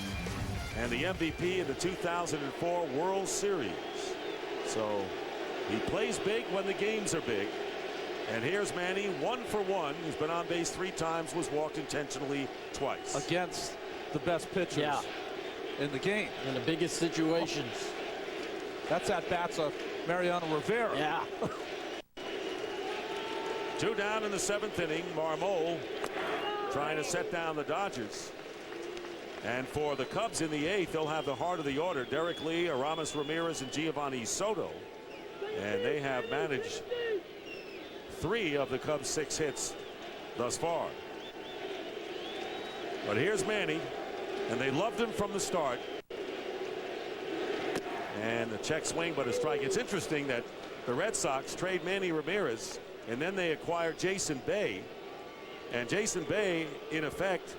And the MVP in the 2004 World Series. So he plays big when the games are big. And here's Manny, 1 for 1. He's been on base 3 times, was walked intentionally twice.
Against the best pitchers in the game.
In the biggest situations.
That's at bats of Mariano Rivera.
Yeah.
2 down in the 7th inning. Marmol trying to set down the Dodgers. And for the Cubs in the 8th, they'll have the heart of the order. Derek Lee, Aramis Ramirez, and Giovanni Soto. And they have managed 3 of the Cubs' 6 hits thus far. But here's Manny, and they loved him from the start. And the check swing, but a strike. It's interesting that the Red Sox trade Manny Ramirez, and then they acquire Jason Bay. And Jason Bay, in effect,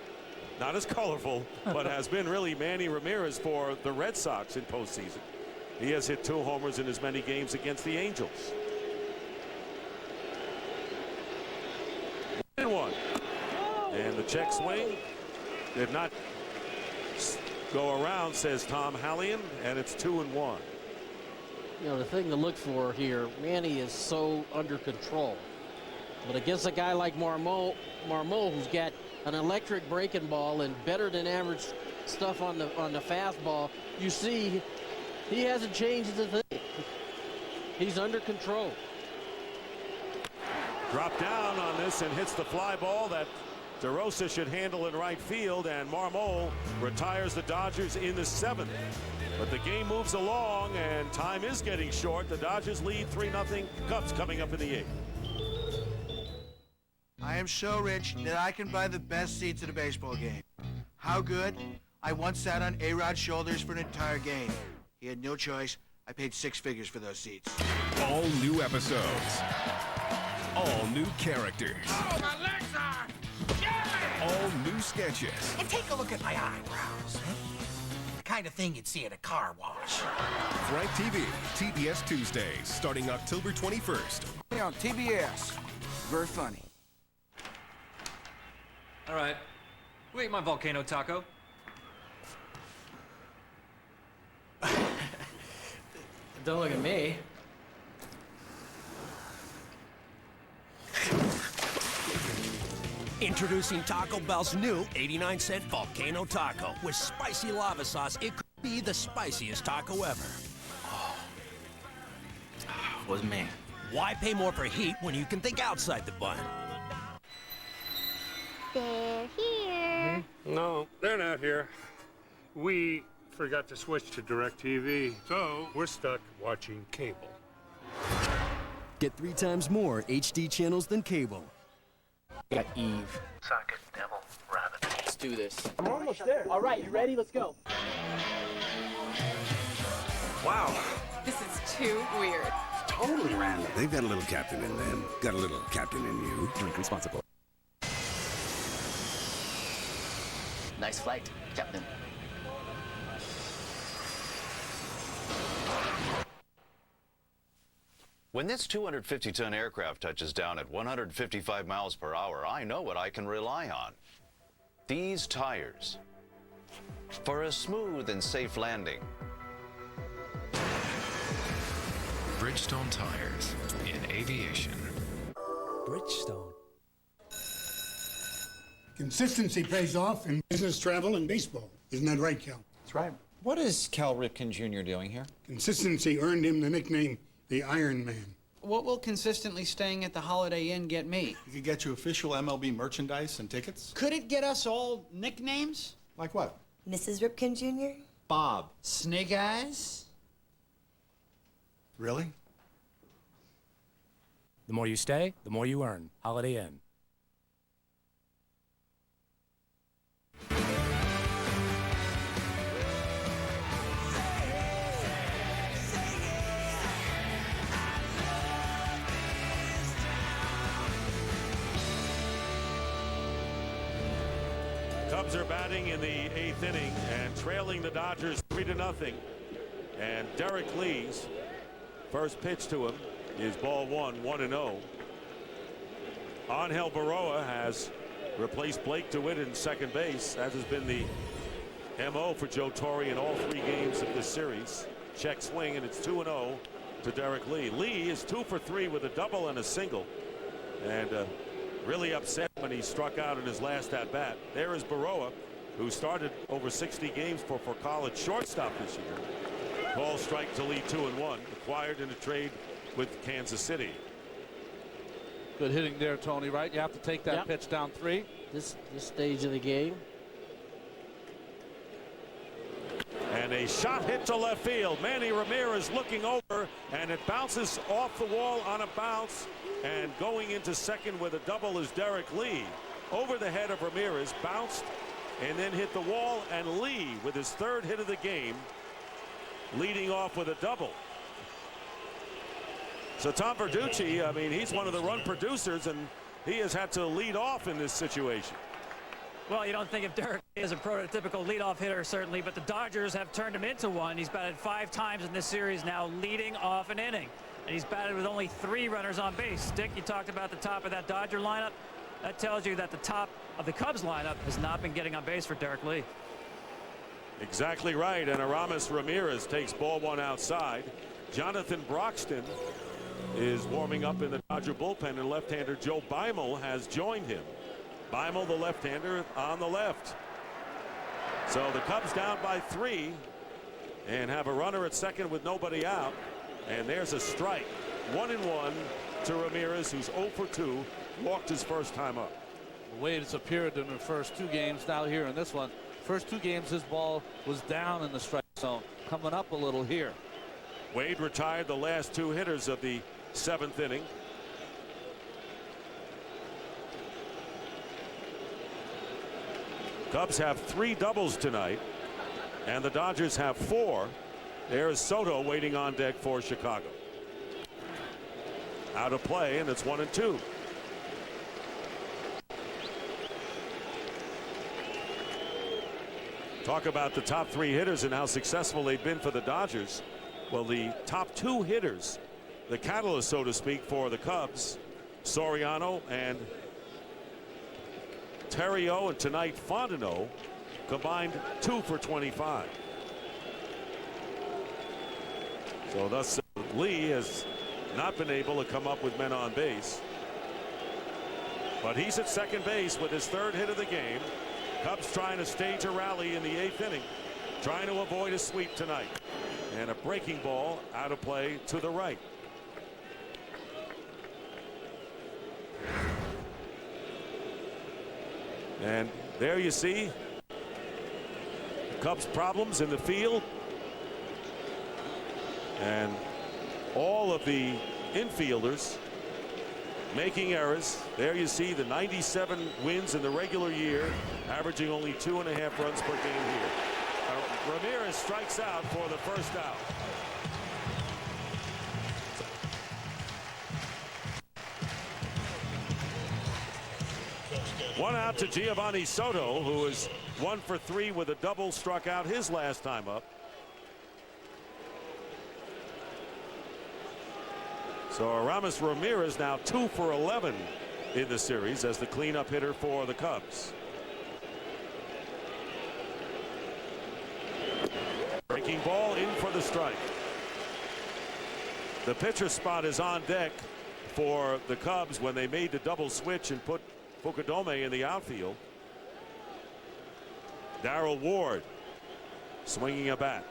not as colorful, but has been really Manny Ramirez for the Red Sox in postseason. He has hit 2 homers in as many games against the Angels. 1-1. And the check swing did not go around, says Tom Hallion, and it's 2-1.
You know, the thing to look for here, Manny is so under control. But against a guy like Marmol, who's got an electric breaking ball and better than average stuff on the fastball, you see he hasn't changed the thing. He's under control.
Drop down on this and hits the fly ball that DeRosa should handle in right field, and Marmol retires the Dodgers in the 7th. But the game moves along and time is getting short. The Dodgers lead 3-0. Cubs coming up in the 8th.
I am so rich that I can buy the best seats at a baseball game. How good? I once sat on A-Rod's shoulders for an entire game. He had no choice. I paid 6 figures for those seats.
All new episodes. All new characters.
Oh, my legs are jelly!
All new sketches.
And take a look at my eyebrows. The kind of thing you'd see at a car wash.
Frank TV, TBS Tuesdays, starting October 21st.
On TBS. Very funny.
All right. Who ate my volcano taco?
Don't look at me.
Introducing Taco Bell's new 89-cent Volcano Taco. With spicy lava sauce, it could be the spiciest taco ever.
Was me.
Why pay more for heat when you can think outside the bun?
They're here.
No, they're not here. We forgot to switch to DirecTV, so we're stuck watching cable.
Get 3 times more HD channels than cable.
Got Eve.
Socket, devil, rabbit.
Let's do this. I'm almost there. All right, you ready? Let's go.
Wow. This is too weird.
Totally random. They've got a little captain in them. Got a little captain in you. Drink responsibly.
Nice flight, Captain.
When this 250-ton aircraft touches down at 155 miles per hour, I know what I can rely on. These tires. For a smooth and safe landing.
Bridgestone tires in aviation.
Bridgestone.
Consistency pays off in business, travel, and baseball. Isn't that right, Cal?
That's right. What is Cal Ripken Jr. doing here?
Consistency earned him the nickname the Iron Man.
What will consistently staying at the Holiday Inn get me?
It could get you official MLB merchandise and tickets.
Could it get us all nicknames?
Like what?
Mrs. Ripken Jr.?
Bob.
Snake Eyes?
Really?
The more you stay, the more you earn. Holiday Inn.
Cubs are batting in the 8th inning and trailing the Dodgers 3-0. And Derek Lee's first pitch to him is ball 1-0. Angel Baroa has replaced Blake DeWitt in second base, as has been the MO for Joe Torre in all 3 games of this series. Check swing, and it's 2-0 to Derek Lee. Lee is 2 for 3 with a double and a single. and really upset when he struck out in his last at-bat. There is Baroa, who started over 60 games for college shortstop this year. Ball strike to lead 2-1, acquired in a trade with Kansas City.
Good hitting there, Tony, right? You have to take that pitch down 3.
This stage of the game.
And a shot hit to left field. Manny Ramirez looking over, and it bounces off the wall on a bounce. And going into second with a double is Derek Lee. Over the head of Ramirez, bounced, and then hit the wall. And Lee, with his 3rd hit of the game, leading off with a double. So Tom Verducci, I mean, he's one of the run producers, and he has had to lead off in this situation.
Well, you don't think of Derek as a prototypical leadoff hitter, certainly, but the Dodgers have turned him into one. He's batted 5 times in this series now, leading off an inning. And he's batted with only 3 runners on base. Dick, you talked about the top of that Dodger lineup. That tells you that the top of the Cubs lineup has not been getting on base for Derek Lee.
Exactly right. And Aramis Ramirez takes ball 1 outside. Jonathan Broxton is warming up in the Dodger bullpen, and left-hander Joe Beimel has joined him. Beimel, the left-hander, on the left. So the Cubs down by 3 and have a runner at second with nobody out. And there's a strike. 1-1 to Ramirez, who's 0 for 2, walked his first time up.
Wade has appeared in the first 2 games. Now here in this one, first 2 games his ball was down in the strike zone, coming up a little here.
Wade retired the last 2 hitters of the 7th inning. Cubs have 3 doubles tonight, and the Dodgers have 4. There's Soto waiting on deck for Chicago. Out of play, and it's 1-2. Talk about the top 3 hitters and how successful they've been for the Dodgers. Well, the top 2 hitters, the catalyst, so to speak, for the Cubs, Soriano and Terrio, and tonight Fontenot, combined 2 for 25. So thus Lee has not been able to come up with men on base. But he's at second base with his 3rd hit of the game. Cubs trying to stage a rally in the 8th inning, trying to avoid a sweep tonight. And a breaking ball out of play to the right. And there you see the Cubs' problems in the field. And all of the infielders making errors. There you see the 97 wins in the regular year, averaging only 2.5 runs per game here. Ramirez strikes out for the first out. One out to Giovanni Soto, who is 1 for 3 with a double, struck out his last time up. So Aramis Ramirez now 2 for 11 in the series as the cleanup hitter for the Cubs. Breaking ball in for the strike. The pitcher spot is on deck for the Cubs when they made the double switch and put Fukudome in the outfield. Darrell Ward swinging a bat.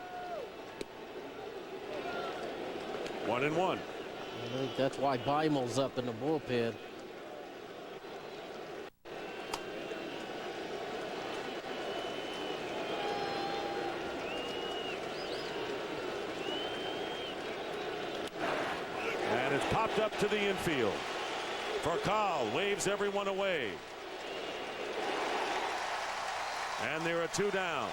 1-1.
I think that's why Beimel's up in the bullpen.
And it's popped up to the infield. Furcal waves everyone away. And there are 2 down.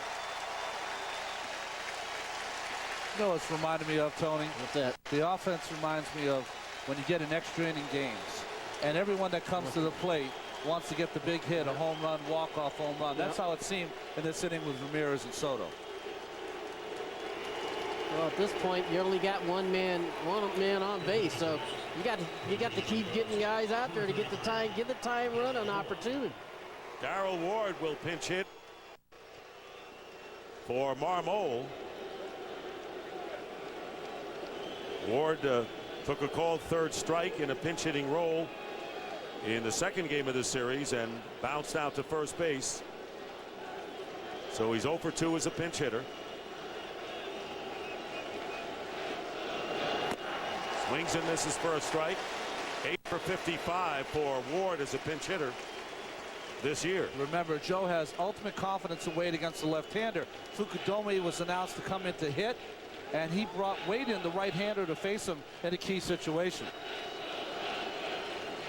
You know what's reminded me of, Tony?
What's that?
The offense reminds me of when you get an extra inning games, and everyone that comes to the plate wants to get the big hit, a home run, walk-off home run. That's how it seemed in this inning with Ramirez and Soto.
Well, at this point, you only got one man on base, so you got to keep getting guys out there to get the time, give the time run an opportunity.
Darrell Ward will pinch hit for Marmol. Ward took a called 3rd strike in a pinch hitting role in the second game of the series and bounced out to first base. So he's 0 for 2 as a pinch hitter. Swings and misses for a strike. 8 for 55 for Ward as a pinch hitter this year.
Remember, Joe has ultimate confidence in Wade against the left-hander. Fukudome was announced to come in to hit, and he brought Wade in, the right-hander, to face him in a key situation.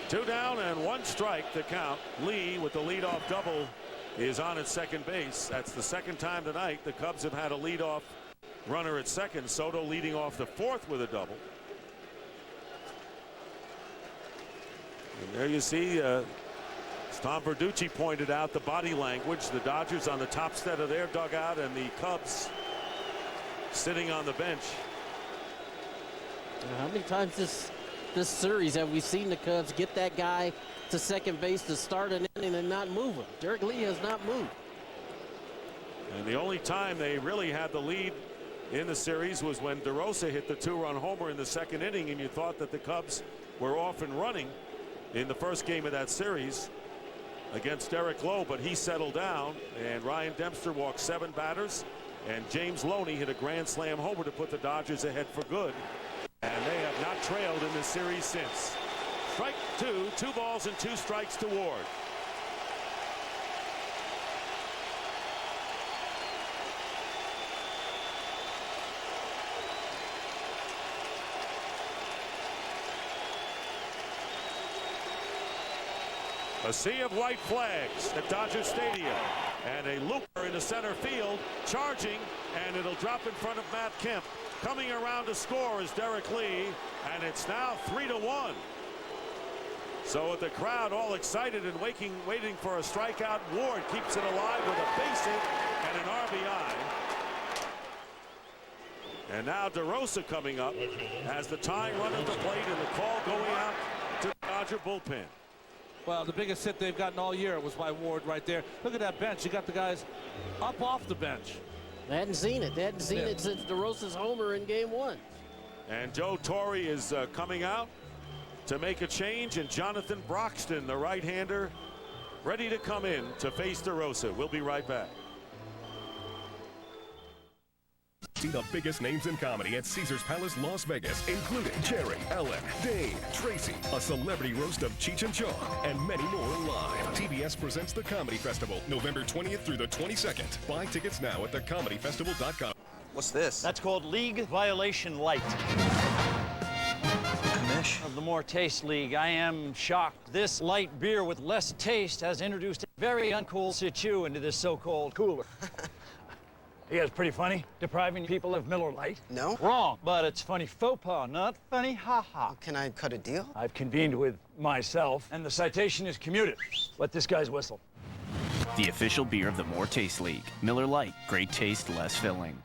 2 down and 1 strike to count. Lee with the leadoff double is on at second base. That's the second time tonight the Cubs have had a leadoff runner at second. Soto leading off the 4th with a double. And there you see, as Tom Verducci pointed out, the body language. The Dodgers on the top step of their dugout and the Cubs sitting on the bench.
How many times this series have we seen the Cubs get that guy to second base to start an inning and not move him? Derek Lee has not moved.
And the only time they really had the lead in the series was when DeRosa hit the 2-run homer in the second inning, and you thought that the Cubs were off and running in the first game of that series against Derek Lowe, but he settled down, and Ryan Dempster walked 7 batters, and James Loney hit a grand slam homer to put the Dodgers ahead for good, and they have not trailed in this series since. Strike 2, 2 balls and 2 strikes to Ward. A sea of white flags at Dodger Stadium, and a looper in the center field, charging, and it'll drop in front of Matt Kemp. Coming around to score is Derek Lee, and it's now 3-1. So with the crowd all excited and waiting for a strikeout, Ward keeps it alive with a base hit and an RBI. And now DeRosa coming up as the tying run at the plate, and the call going out to the Dodger bullpen.
Well, the biggest hit they've gotten all year was by Ward right there. Look at that bench. You got the guys up off the bench.
They hadn't seen it. They hadn't seen it since DeRosa's homer in game 1.
And Joe Torre is coming out to make a change, and Jonathan Broxton, the right-hander, ready to come in to face DeRosa. We'll be right back.
See the biggest names in comedy at Caesars Palace, Las Vegas, including Jerry, Ellen, Dane, Tracy, a celebrity roast of Cheech and Chong, and many more live. TBS presents the Comedy Festival, November 20th through the 22nd. Buy tickets now at thecomedyfestival.com.
What's this? That's called League Violation Light. Commish. Of the More Taste League, I am shocked. This light beer with less taste has introduced a very uncool situ into this so-called cooler. Yeah, it's pretty funny, depriving people of Miller Lite.
No?
Wrong, but it's funny faux pas, not funny ha-ha.
Can I cut a deal?
I've convened with myself, and the citation is commuted. Let this guy's whistle.
The official beer of the More Taste League. Miller Lite, great taste, less filling.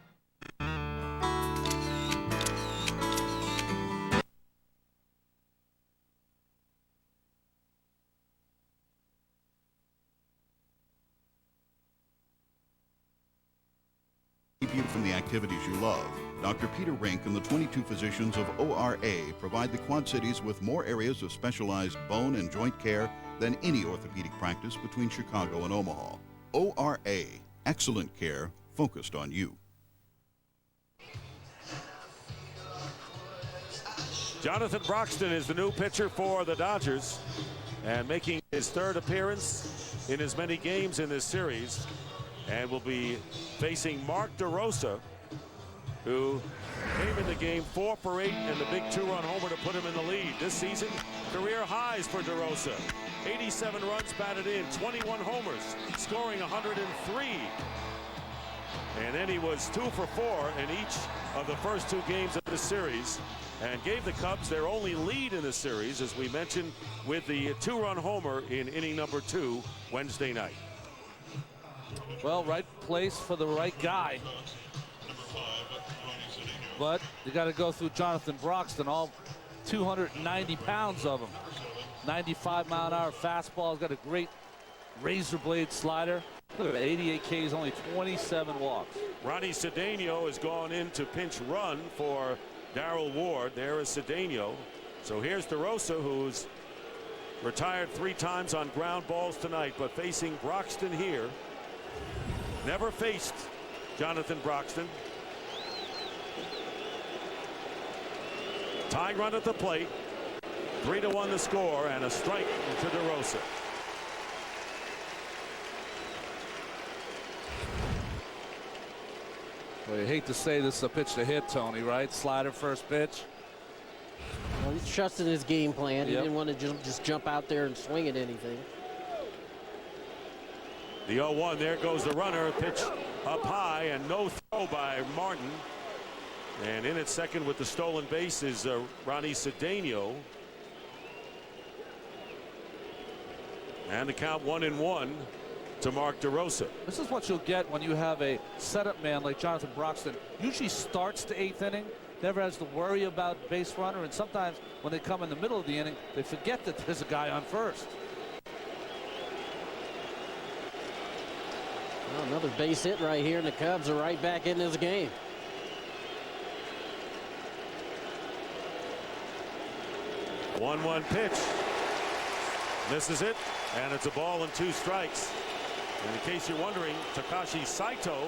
Keep you from the activities you love. Dr. Peter Rink and the 22 physicians of ORA provide the Quad Cities with more areas of specialized bone and joint care than any orthopedic practice between Chicago and Omaha. ORA, excellent care focused on you.
Jonathan Broxton is the new pitcher for the Dodgers, and making his 3rd appearance in as many games in this series, and will be facing Mark DeRosa, who came in the game 4 for 8 and the big 2-run homer to put him in the lead. This season, career highs for DeRosa. 87 runs batted in, 21 homers, scoring 103. And then he was 2 for 4 in each of the first 2 games of the series, and gave the Cubs their only lead in the series, as we mentioned, with the 2-run homer in inning number 2 Wednesday night.
Well, right place for the right guy. But you got to go through Jonathan Broxton, all 290 pounds of him. 95-mile-an-hour fastball. He's got a great razor blade slider. Look at that, 88 Ks, only 27 walks.
Ronnie Cedeno has gone in to pinch run for Darrell Ward. There is Cedeno. So here's DeRosa, who's Retired 3 times on ground balls tonight, but facing Broxton here. Never faced Jonathan Broxton. Tying run at the plate. 3-1 the score, and a strike to DeRosa.
Well, you hate to say this is a pitch to hit, Tony, right? Slider first pitch.
Well, he's trusting his game plan. He
Yep.
didn't want to just jump out there and swing at anything.
The 0-1, there goes the runner. Pitch up high and no throw by Martin. And in at second with the stolen base is Ronnie Cedeno. And the count 1-1 to Mark DeRosa.
This is what you'll get when you have a setup man like Jonathan Broxton. Usually starts the 8th inning, never has to worry about base runner, and sometimes when they come in the middle of the inning, they forget that there's a guy on first.
Well, another base hit right here, and the Cubs are right back in this game.
One pitch. Misses it, and it's a ball and 2 strikes. And in case you're wondering, Takashi Saito,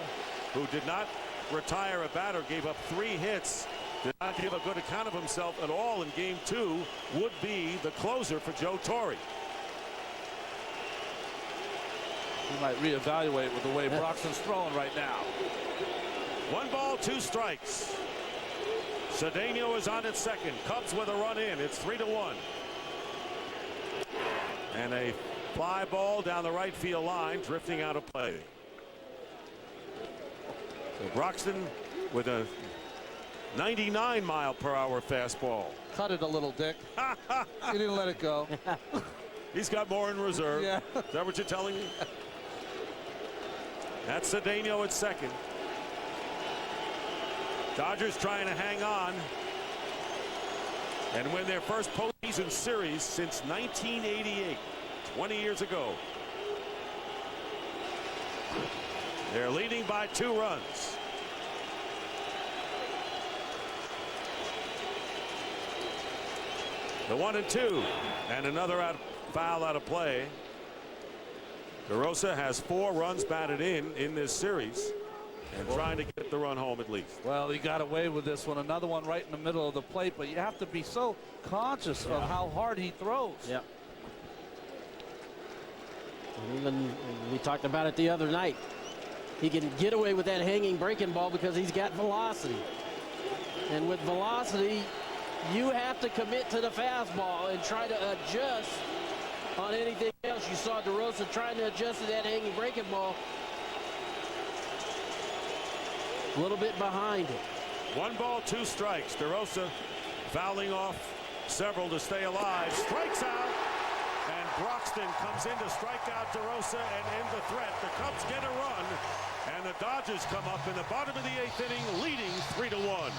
who did not retire a batter, gave up 3 hits, did not give a good account of himself at all in game 2, would be the closer for Joe Torre.
He might reevaluate with the way Broxton's throwing right now.
1 ball, 2 strikes. Cedeno is on at second. Cubs with a run in. It's 3-1. And a fly ball down the right field line, drifting out of play. So Broxton with a 99-mile-per-hour fastball.
Cut it a little, Dick. He didn't let it go.
He's got more in reserve.
Yeah.
Is that what you're telling me? That's Cedeno at second. Dodgers trying to hang on and win their first postseason series since 1988, 20 years ago. They're leading by 2 runs. The 1-2, and another foul out of play. DeRosa has 4 runs batted in this series, and trying to get the run home at least.
Well, he got away with this one. Another one right in the middle of the plate, but you have to be so conscious of how hard he throws.
Yeah. And even we talked about it the other night. He can get away with that hanging breaking ball because he's got velocity. And with velocity, you have to commit to the fastball and try to adjust on anything else. You saw DeRosa trying to adjust to that hanging breaking ball. A little bit behind it.
1 ball, 2 strikes. DeRosa fouling off several to stay alive. Strikes out. And Broxton comes in to strike out DeRosa and end the threat. The Cubs get a run. And the Dodgers come up in the bottom of the 8th inning, leading 3-1.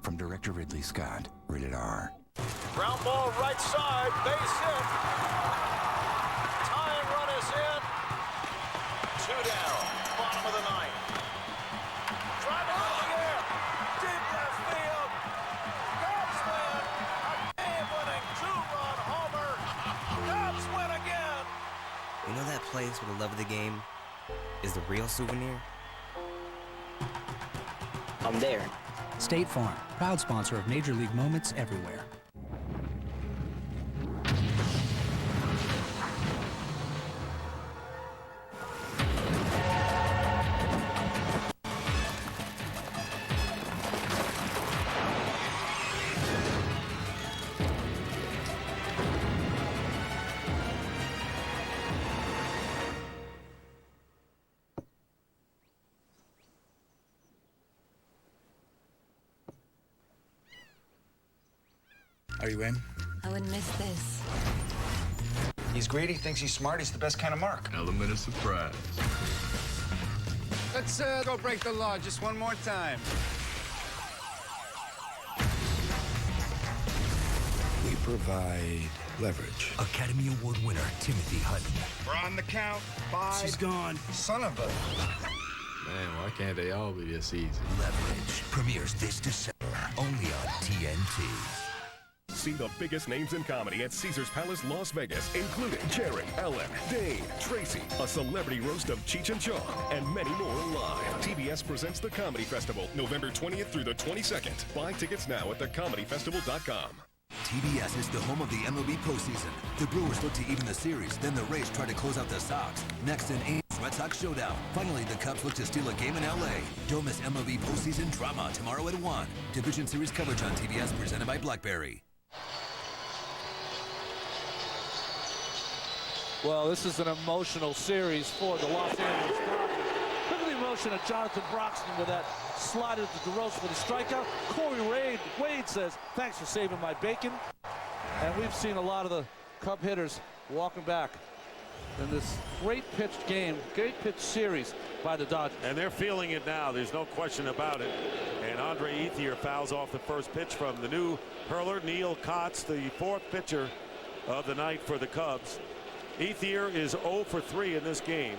From director Ridley Scott, rated R.
Ground ball right side, base hit. Tying run is in. 2 down, bottom of the 9th. Driver in the air, deep left field. Cubs win, a game-winning 2-run homer. Cubs win again.
You know that place where the love of the game is the real souvenir? I'm there.
State Farm, proud sponsor of Major League Moments everywhere.
Are you in?
I wouldn't miss this.
He's greedy, thinks he's smart, he's the best kind of mark.
Element of surprise.
Let's go break the law just one more time.
We provide leverage.
Academy Award winner Timothy Hutton.
We're on the count. 5.
She's gone.
Son of a...
Man, why can't they all be this easy?
Leverage premieres this December only on TNT.
See the biggest names in comedy at Caesars Palace, Las Vegas, including Jerry, Ellen, Dane, Tracy, a celebrity roast of Cheech and Chong, and many more live. TBS presents the Comedy Festival, November 20th through the 22nd. Buy tickets now at thecomedyfestival.com.
TBS is the home of the MLB postseason. The Brewers look to even the series, then the Rays try to close out the Sox. Next in A's Red Sox showdown. Finally, the Cubs look to steal a game in LA. Don't miss MLB postseason drama tomorrow at 1. Division Series coverage on TBS presented by BlackBerry.
Well, this is an emotional series for the Los Angeles Dodgers. Look at the emotion of Jonathan Broxton with that slide at the DeRosa for the strikeout. Corey Wade says, thanks for saving my bacon. And we've seen a lot of the Cub hitters walking back in this great pitched game, great pitched series by the Dodgers.
And they're feeling it now. There's no question about it. And Andre Ethier fouls off the first pitch from the new hurler, Neil Kotz, the fourth pitcher of the night for the Cubs. Ethier is 0 for 3 in this game.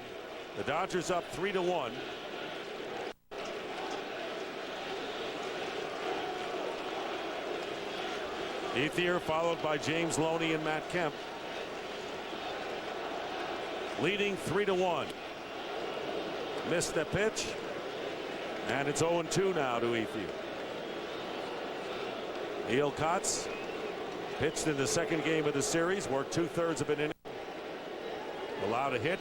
The Dodgers up 3-1. Ethier followed by James Loney and Matt Kemp. Leading 3-1. Missed the pitch. And it's 0-2 now to Ethier. Neil Kotz pitched in the second game of the series, worked 2/3 of an inning. Allowed a hit.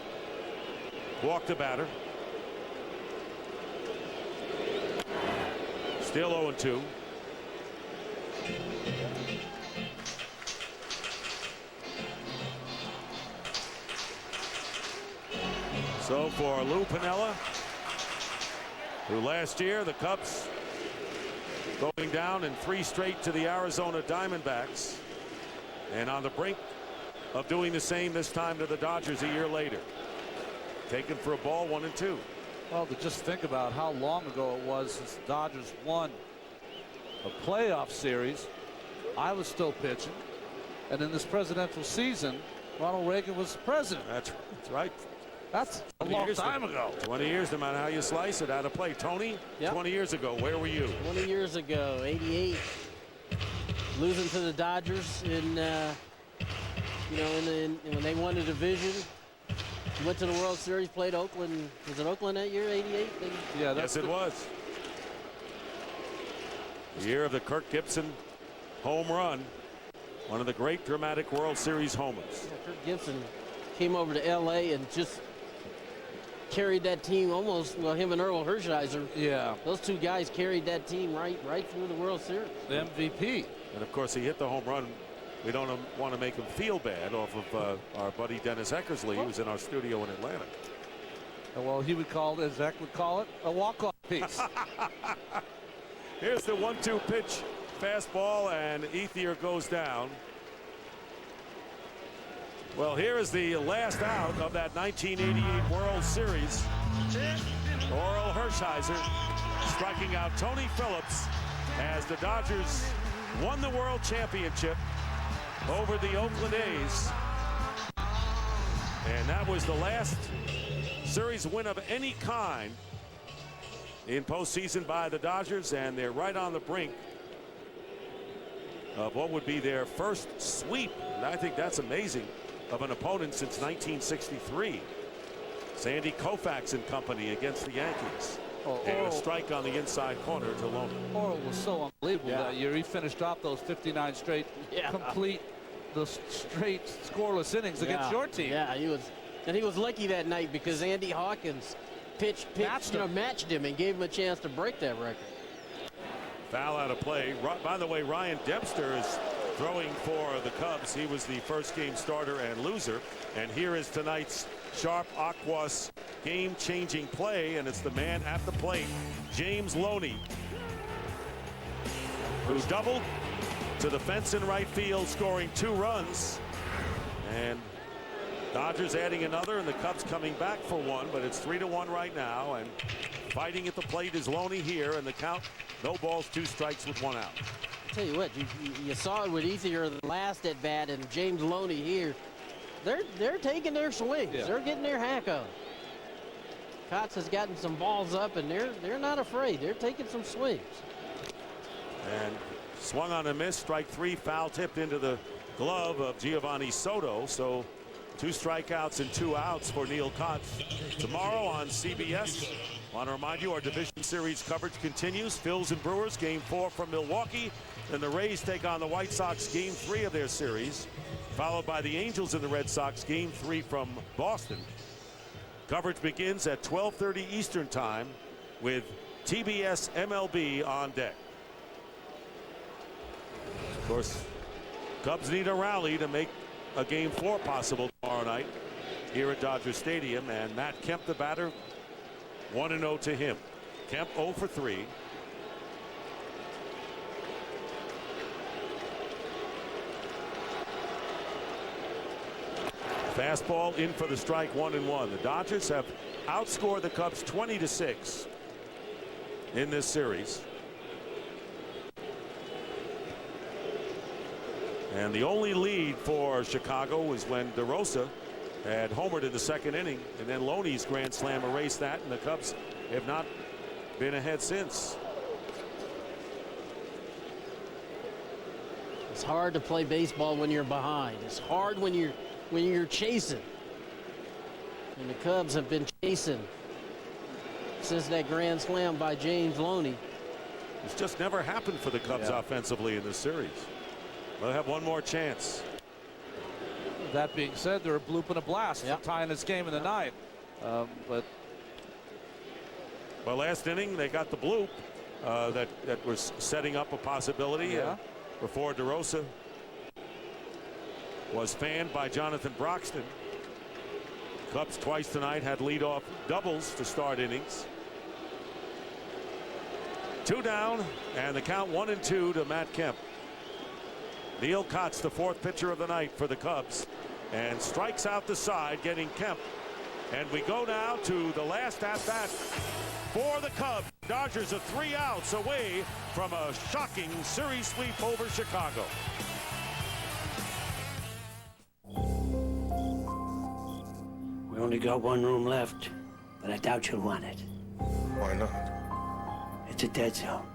Walked the batter. Still 0-2. So for Lou Piniella, who last year the Cubs going down in 3 straight to the Arizona Diamondbacks, and on the brink of doing the same this time to the Dodgers a year later. Taken for a ball, 1-2.
Well, to just think about how long ago it was since the Dodgers won a playoff series. I was still pitching, and in this presidential season, Ronald Reagan was president.
That's right.
That's a long time ago.
20 years, no matter how you slice it. Out of play. Tony,
Yep.
20 years ago, where were you?
20 years ago, 88. Losing to the Dodgers in, when they won the division. Went to the World Series, played Oakland. Was it Oakland that year, 88?
Yeah, yes, it was. The year of the Kirk Gibson home run. One of the great dramatic World Series homers.
Yeah, Kirk Gibson came over to L.A. and just carried that team almost, well, him and Earl Hershiser.
Yeah.
Those two guys carried that team right through the World Series.
The MVP.
And, of course, he hit the home run. We don't want to make him feel bad off of our buddy Dennis Eckersley, who's in our studio in Atlanta.
Well, he would call it, as Eck would call it, a walk-off piece.
Here's the 1-2 pitch. Fastball, and Ethier goes down. Well, here is the last out of that 1988 World Series. Earl Hershiser striking out Tony Phillips as the Dodgers won the World Championship over the Oakland A's. And that was the last series win of any kind in postseason by the Dodgers, and they're right on the brink of what would be their first sweep. And I think that's amazing, of an opponent since 1963. Sandy Koufax and company against the Yankees. And a strike on the inside corner to Loney.
Oral was so unbelievable that year. He finished off those 59 straight, complete the straight scoreless innings against your team.
Yeah, he was lucky that night because Andy Hawkins matched him and gave him a chance to break that record.
Foul out of play. By the way, Ryan Dempster is throwing for the Cubs. He was the first game starter and loser. And here is tonight's sharp Aquas game-changing play, and it's the man at the plate, James Loney, who doubled to the fence in right field, scoring 2 runs. And Dodgers adding another, and the Cubs coming back for one, but it's 3-1 right now. And fighting at the plate is Loney here, and the count, no balls, 2 strikes with 1 out.
I'll tell you what, you saw it with Ethier the last at bat, and James Loney here. They're taking their swings.
Yeah.
They're getting their hack on. Kotz has gotten some balls up, and they're not afraid. They're taking some swings.
And swung on a miss, strike 3, foul tipped into the glove of Giovanni Soto. So 2 strikeouts and 2 outs for Neil Kotz. Tomorrow on CBS, I want to remind you our division series coverage continues. Phils and Brewers, game 4 from Milwaukee. Then the Rays take on the White Sox, game 3 of their series, followed by the Angels and the Red Sox, game 3 from Boston. Coverage begins at 12:30 Eastern time with TBS MLB on deck. Of course, Cubs need a rally to make a game 4 possible tomorrow night here at Dodger Stadium, and Matt Kemp, the batter, 1-0 to him. Kemp 0 for 3. Fastball in for the strike, 1-1. The Dodgers have outscored the Cubs 20-6 in this series. And the only lead for Chicago was when DeRosa had homered in the 2nd inning, and then Loney's grand slam erased that, and the Cubs have not been ahead since.
It's hard to play baseball when you're behind. It's hard when you're chasing. And the Cubs have been chasing since that grand slam by James Loney.
It's just never happened for the Cubs offensively in this series. They'll have one more chance.
That being said, they're a bloop and a blast for tying this game in the 9th.
Well, last inning they got the bloop that was setting up a possibility before DeRosa was fanned by Jonathan Broxton. Cubs twice tonight had leadoff doubles to start innings. 2 down, and the count 1-2 to Matt Kemp. Neil Kotz, the 4th pitcher of the night for the Cubs, and strikes out the side, getting Kemp. And we go now to the last at-bat for the Cubs. Dodgers are 3 outs away from a shocking series sweep over Chicago.
We only got one room left, but I doubt you'll want it.
Why not?
It's a dead zone.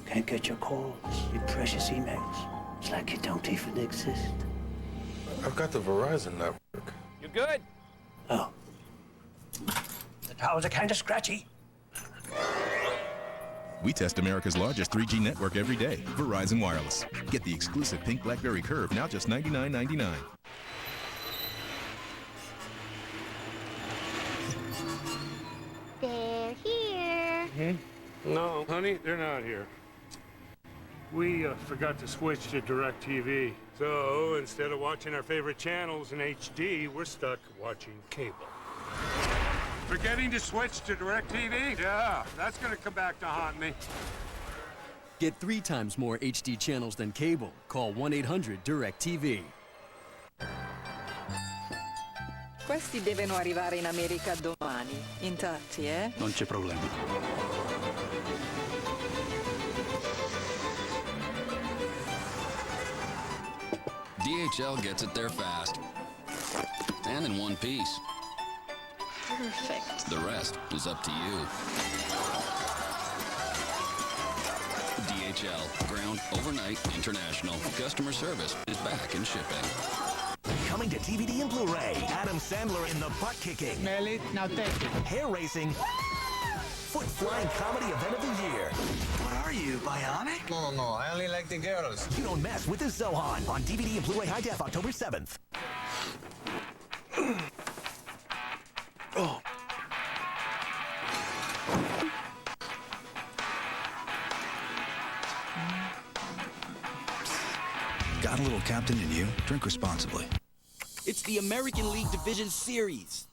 Can't get your calls, your precious emails. It's like you don't even exist.
I've got the Verizon network.
You good? Oh. The towers are kind of scratchy.
We test America's largest 3G network every day. Verizon Wireless. Get the exclusive pink BlackBerry Curve, now just $99.99.
They're here.
No, honey, they're not here. We forgot to switch to DirecTV. So instead of watching our favorite channels in HD, we're stuck watching cable. Forgetting to switch to DirecTV? Yeah, that's gonna come back to haunt me.
Get 3 times more HD channels than cable. Call 1-800-DirecTV.
Questi devono arrivare in America domani. Intatti, eh?
Non c'è problema.
DHL gets it there fast. And in one piece.
Perfect.
The rest is up to you. DHL, ground, overnight, international. Customer service is back in shipping.
Coming to DVD and Blu-ray. Adam Sandler in the butt-kicking.
Smell it, now take it.
Hair-racing. Foot-flying comedy event of the year.
What are you, bionic? No, I only like the girls.
You don't mess with the Zohan on DVD and Blu-ray High Def October 7th.
Oh.
Got a little captain in you? Drink responsibly.
It's the American League Division Series.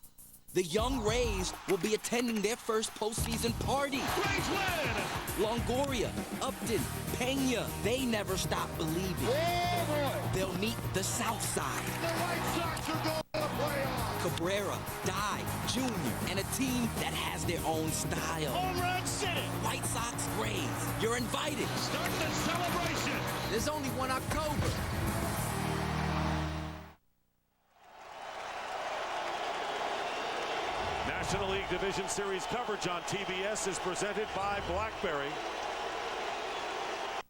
The Young Rays will be attending their first postseason party.
Rays win!
Longoria, Upton, Pena, they never stop believing.
Oh, boy.
They'll meet the South Side.
The White Sox are going to play
Cabrera, Dye, Jr., and a team that has their own style.
Home run city.
White Sox Rays, you're invited.
Start the celebration.
There's only one October.
National League Division Series coverage on TBS is presented by BlackBerry.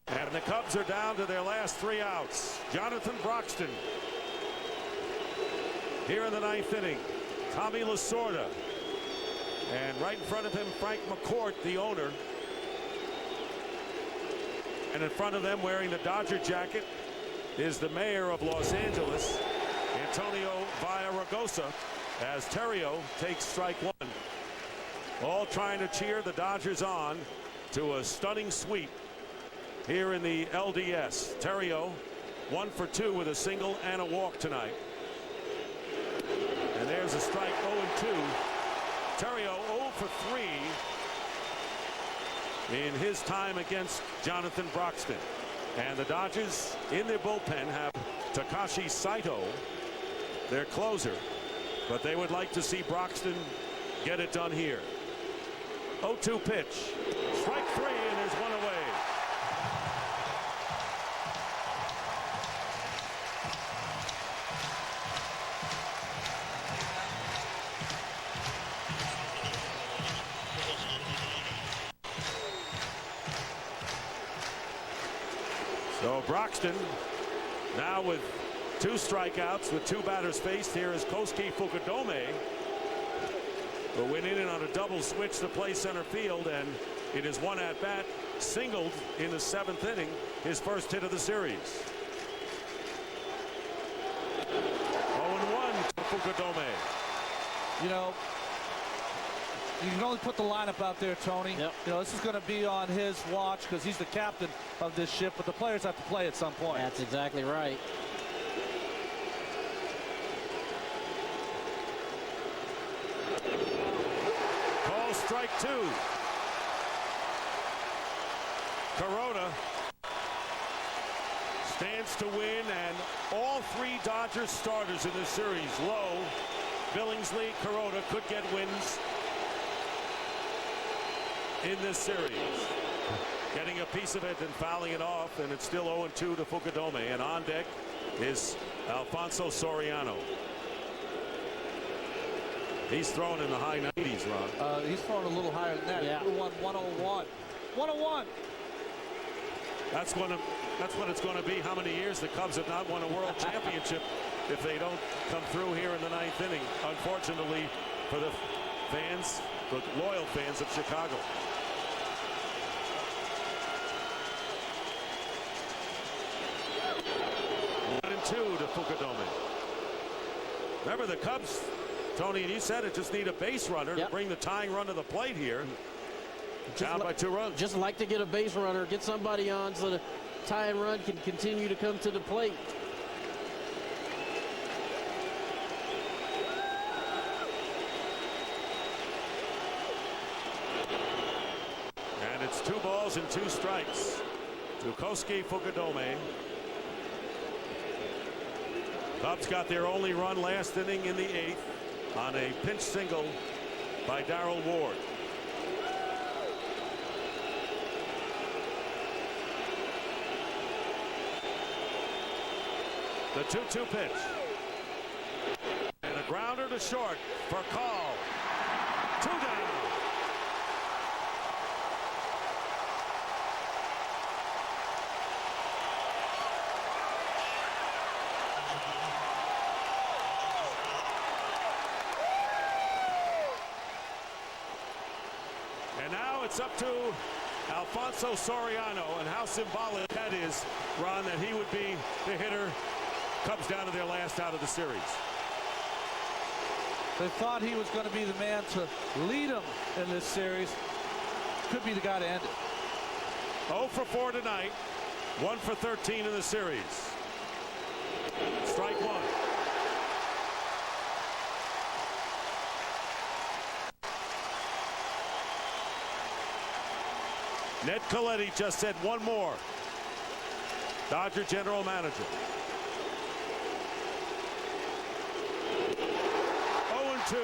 And the Cubs are down to their last 3 outs. Jonathan Broxton here in the 9th inning. Tommy Lasorda. And right in front of him, Frank McCourt, the owner. And in front of them, wearing the Dodger jacket, is the mayor of Los Angeles, Antonio Villaragosa, as Terrio takes strike 1. All trying to cheer the Dodgers on to a stunning sweep here in the LDS. Terrio 1 for 2 with a single and a walk tonight. And there's a strike. 0-2. Terrio 0 for 3 in his time against Jonathan Broxton. And the Dodgers in their bullpen have Takashi Saito, their closer. But they would like to see Broxton get it done here. 0-2 pitch. Strike 3, and there's one away. So Broxton now with 2 strikeouts with 2 batters faced. Here is Kosuke Fukudome, who went in on a double switch to play center field, and in his 1 at bat singled in the 7th inning, his first hit of the series. 0-1 to Fukudome.
You know, you can only put the lineup out there, Tony.
Yep.
You know, this is going to be on his watch because he's the captain of this ship, but the players have to play at some point.
That's exactly right.
Call strike 2. Kuroda stands to win, and all 3 Dodgers starters in this series, Lowe, Billingsley, Kuroda, could get wins in this series. Getting a piece of it and fouling it off, and it's still 0-2 to Fukudome. And on deck is Alfonso Soriano. He's throwing in the high 90s, Ron.
He's throwing a little higher than that.
Yeah.
101. 101.
That's what it's going to be. How many years the Cubs have not won a world championship if they don't come through here in the 9th inning, unfortunately for the fans, the loyal fans of Chicago. Two to Fukudome. Remember, the Cubs, Tony, and you said it, just need a base runner to bring the tying run to the plate here. Down by 2 runs.
Just like to get a base runner, get somebody on so the tying run can continue to come to the plate.
And it's 2 balls and 2 strikes to Kosuke Fukudome. Cubs got their only run last inning in the 8th on a pinch single by Darrell Ward. The 2-2 pitch. And a grounder to short for Call. 2 down. And now it's up to Alfonso Soriano, and how symbolic that is, Ron, that he would be the hitter. Cubs down to their last out of the series.
They thought he was going to be the man to lead them in this series. Could be the guy to end it.
0 for 4 tonight. 1 for 13 in the series. Strike 1. Ned Colletti just said 1 more. Dodger general manager. 2.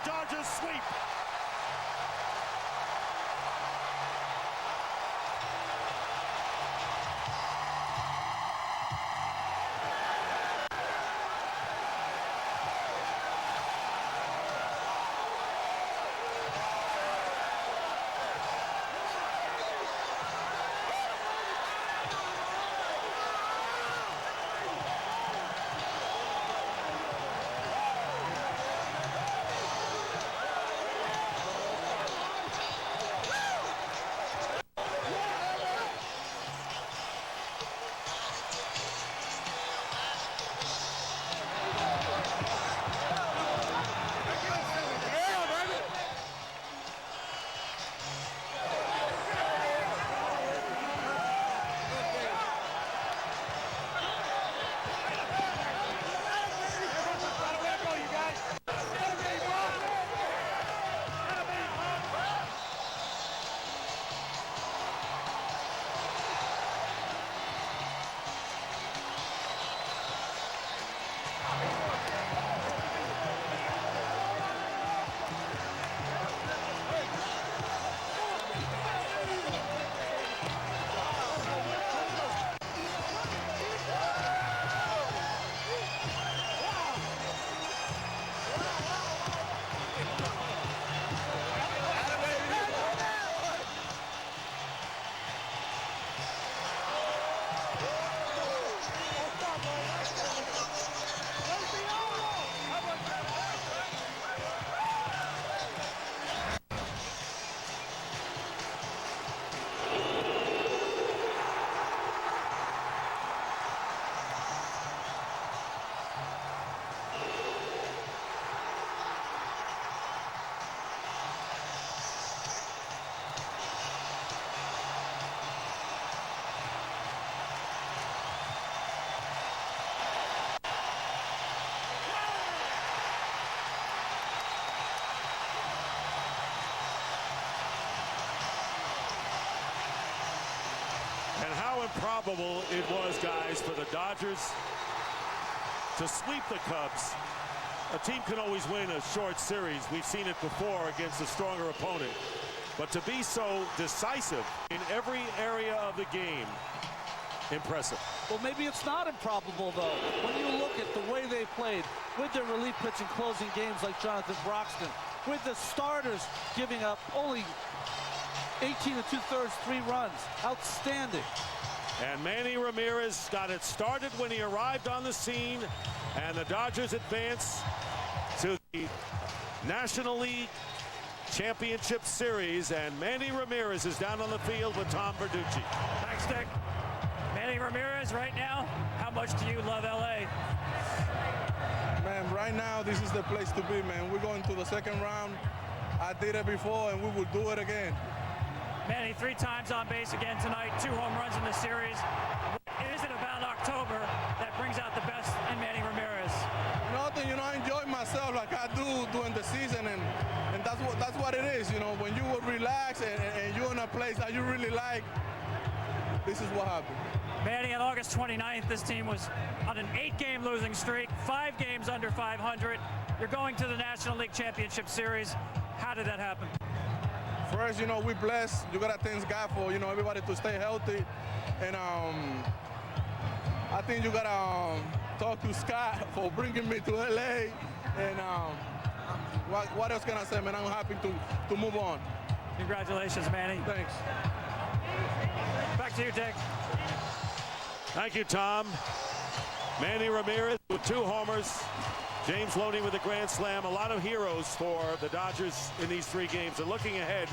Dodgers sweep. Improbable it was, guys, for the Dodgers to sweep the Cubs. A team can always win a short series. We've seen it before against a stronger opponent. But to be so decisive in every area of the game, impressive.
Well, maybe it's not improbable, though. When you look at the way they played with their relief pitching closing games like Jonathan Broxton, with the starters giving up only 18 2/3, 3 runs. Outstanding.
And Manny Ramirez got it started when he arrived on the scene, and the Dodgers advance to the National League Championship Series, and Manny Ramirez is down on the field with Tom Verducci.
Thanks, Dick. Manny Ramirez, right now, how much do you love LA?
Man, right now, this is the place to be, man. We're going to the second round. I did it before, and we will do it again.
Manny, 3 times on base again tonight, 2 home runs in the series. What is it about October that brings out the best in Manny Ramirez?
Nothing, you know, I enjoy myself like I do during the season, and that's what it is, you know, when you will relax and you're in a place that you really like, this is what happens.
Manny, on August 29th, this team was on an 8-game losing streak, 5 games under 500. You're going to the National League Championship Series. How did that happen?
First, you know, we're blessed. You gotta thank God for, you know, everybody to stay healthy. And I think you gotta talk to Scott for bringing me to LA. And what else can I say, man? I'm happy to move on.
Congratulations, Manny.
Thanks.
Back to you, Dick.
Thank you, Tom. Manny Ramirez with 2 homers. James Loney with a grand slam. A lot of heroes for the Dodgers in these 3 games. And looking ahead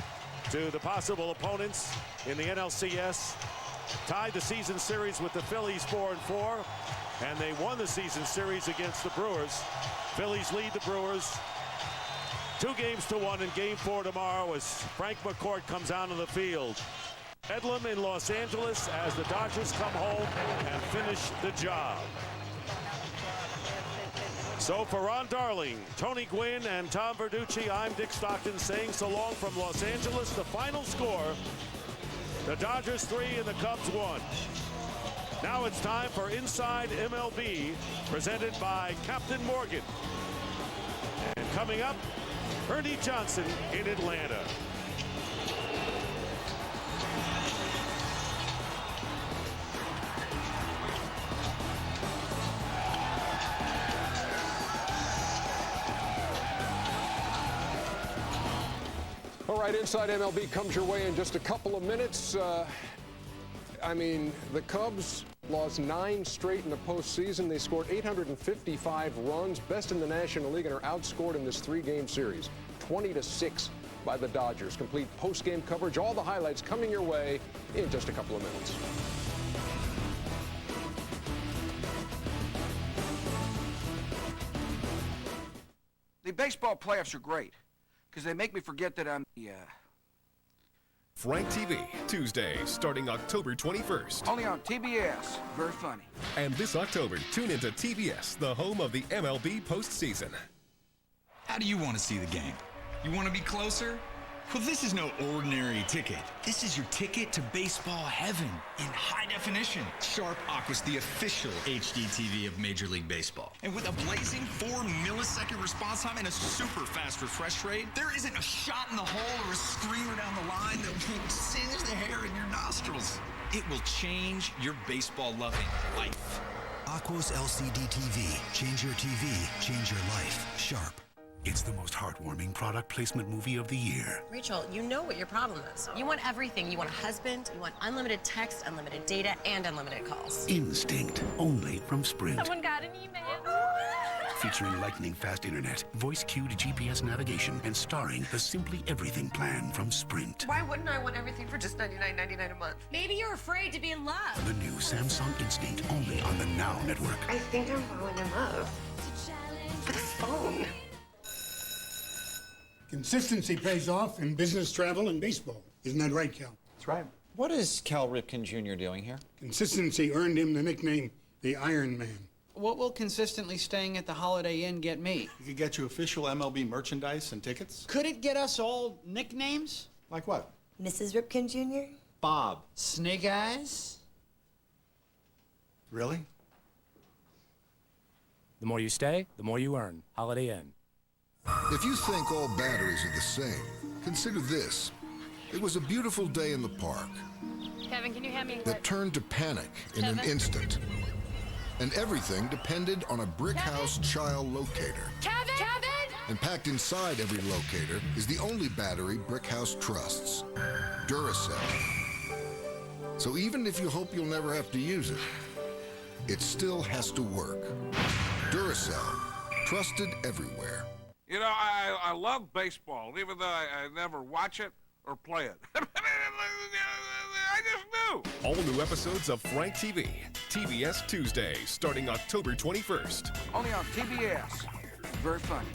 to the possible opponents in the NLCS. Tied the season series with the Phillies 4-4. And they won the season series against the Brewers. Phillies lead the Brewers 2-1 in Game 4 tomorrow as Frank McCourt comes out on the field. Bedlam in Los Angeles as the Dodgers come home and finish the job. So for Ron Darling, Tony Gwynn, and Tom Verducci, I'm Dick Stockton saying so long from Los Angeles. The final score, the Dodgers 3 and the Cubs 1. Now it's time for Inside MLB, presented by Captain Morgan. And coming up, Ernie Johnson in Atlanta.
All right, Inside MLB comes your way in just a couple of minutes. I mean, the Cubs lost 9 straight in the postseason. They scored 855 runs, best in the National League, and are outscored in this 3-game series, 20-6 by the Dodgers. Complete post-game coverage, all the highlights coming your way in just a couple of minutes.
The baseball playoffs are great because they make me forget that I'm the,
Frank TV, Tuesday, starting October 21st.
Only on TBS. Very funny.
And this October, tune into TBS, the home of the MLB postseason.
How do you want to see the game? You want to be closer? Well, this is no ordinary ticket. This is your ticket to baseball heaven in high definition. Sharp Aqua's the official HD TV of Major League Baseball. And with a blazing 4-millisecond response time and a super fast refresh rate, there isn't a shot in the hole or a screamer down the line that will singe the hair in your nostrils. It will change your baseball-loving life.
Aqua's LCD TV. Change your TV, change your life. Sharp.
It's the most heartwarming product placement movie of the year.
Rachel, you know what your problem is. You want everything. You want a husband, you want unlimited text, unlimited data, and unlimited calls.
Instinct, only from Sprint.
Someone got an email.
Featuring lightning-fast internet, voice-cued GPS navigation, and starring the Simply Everything plan from Sprint.
Why wouldn't I want everything for just $99.99 a month? Maybe you're afraid to be in love.
The new Samsung Instinct, only on the Now Network.
I think I'm falling in love. For the phone.
Consistency pays off in business, travel, and baseball. Isn't that right, Cal?
That's right. What is Cal Ripken Jr. doing here?
Consistency earned him the nickname the Iron Man.
What will consistently staying at the Holiday Inn get me?
It could get you official MLB merchandise and tickets.
Could it get us all nicknames?
Like what?
Mrs. Ripken Jr.?
Bob.
Snake Eyes?
Really?
The more you stay, the more you earn. Holiday Inn.
If you think all batteries are the same, consider this. It was a beautiful day in the park
Kevin, can you hand me
that turned to panic in an instant. And everything depended on a brick house child locator.
Kevin!
And packed inside every locator is the only battery Brick House trusts, Duracell. So even if you hope you'll never have to use it, it still has to work. Duracell, trusted everywhere.
You know, I love baseball, even though I never watch it or play it. I just do.
All new episodes of Frank TV, TBS Tuesday, starting October 21st.
Only on TBS. Very funny.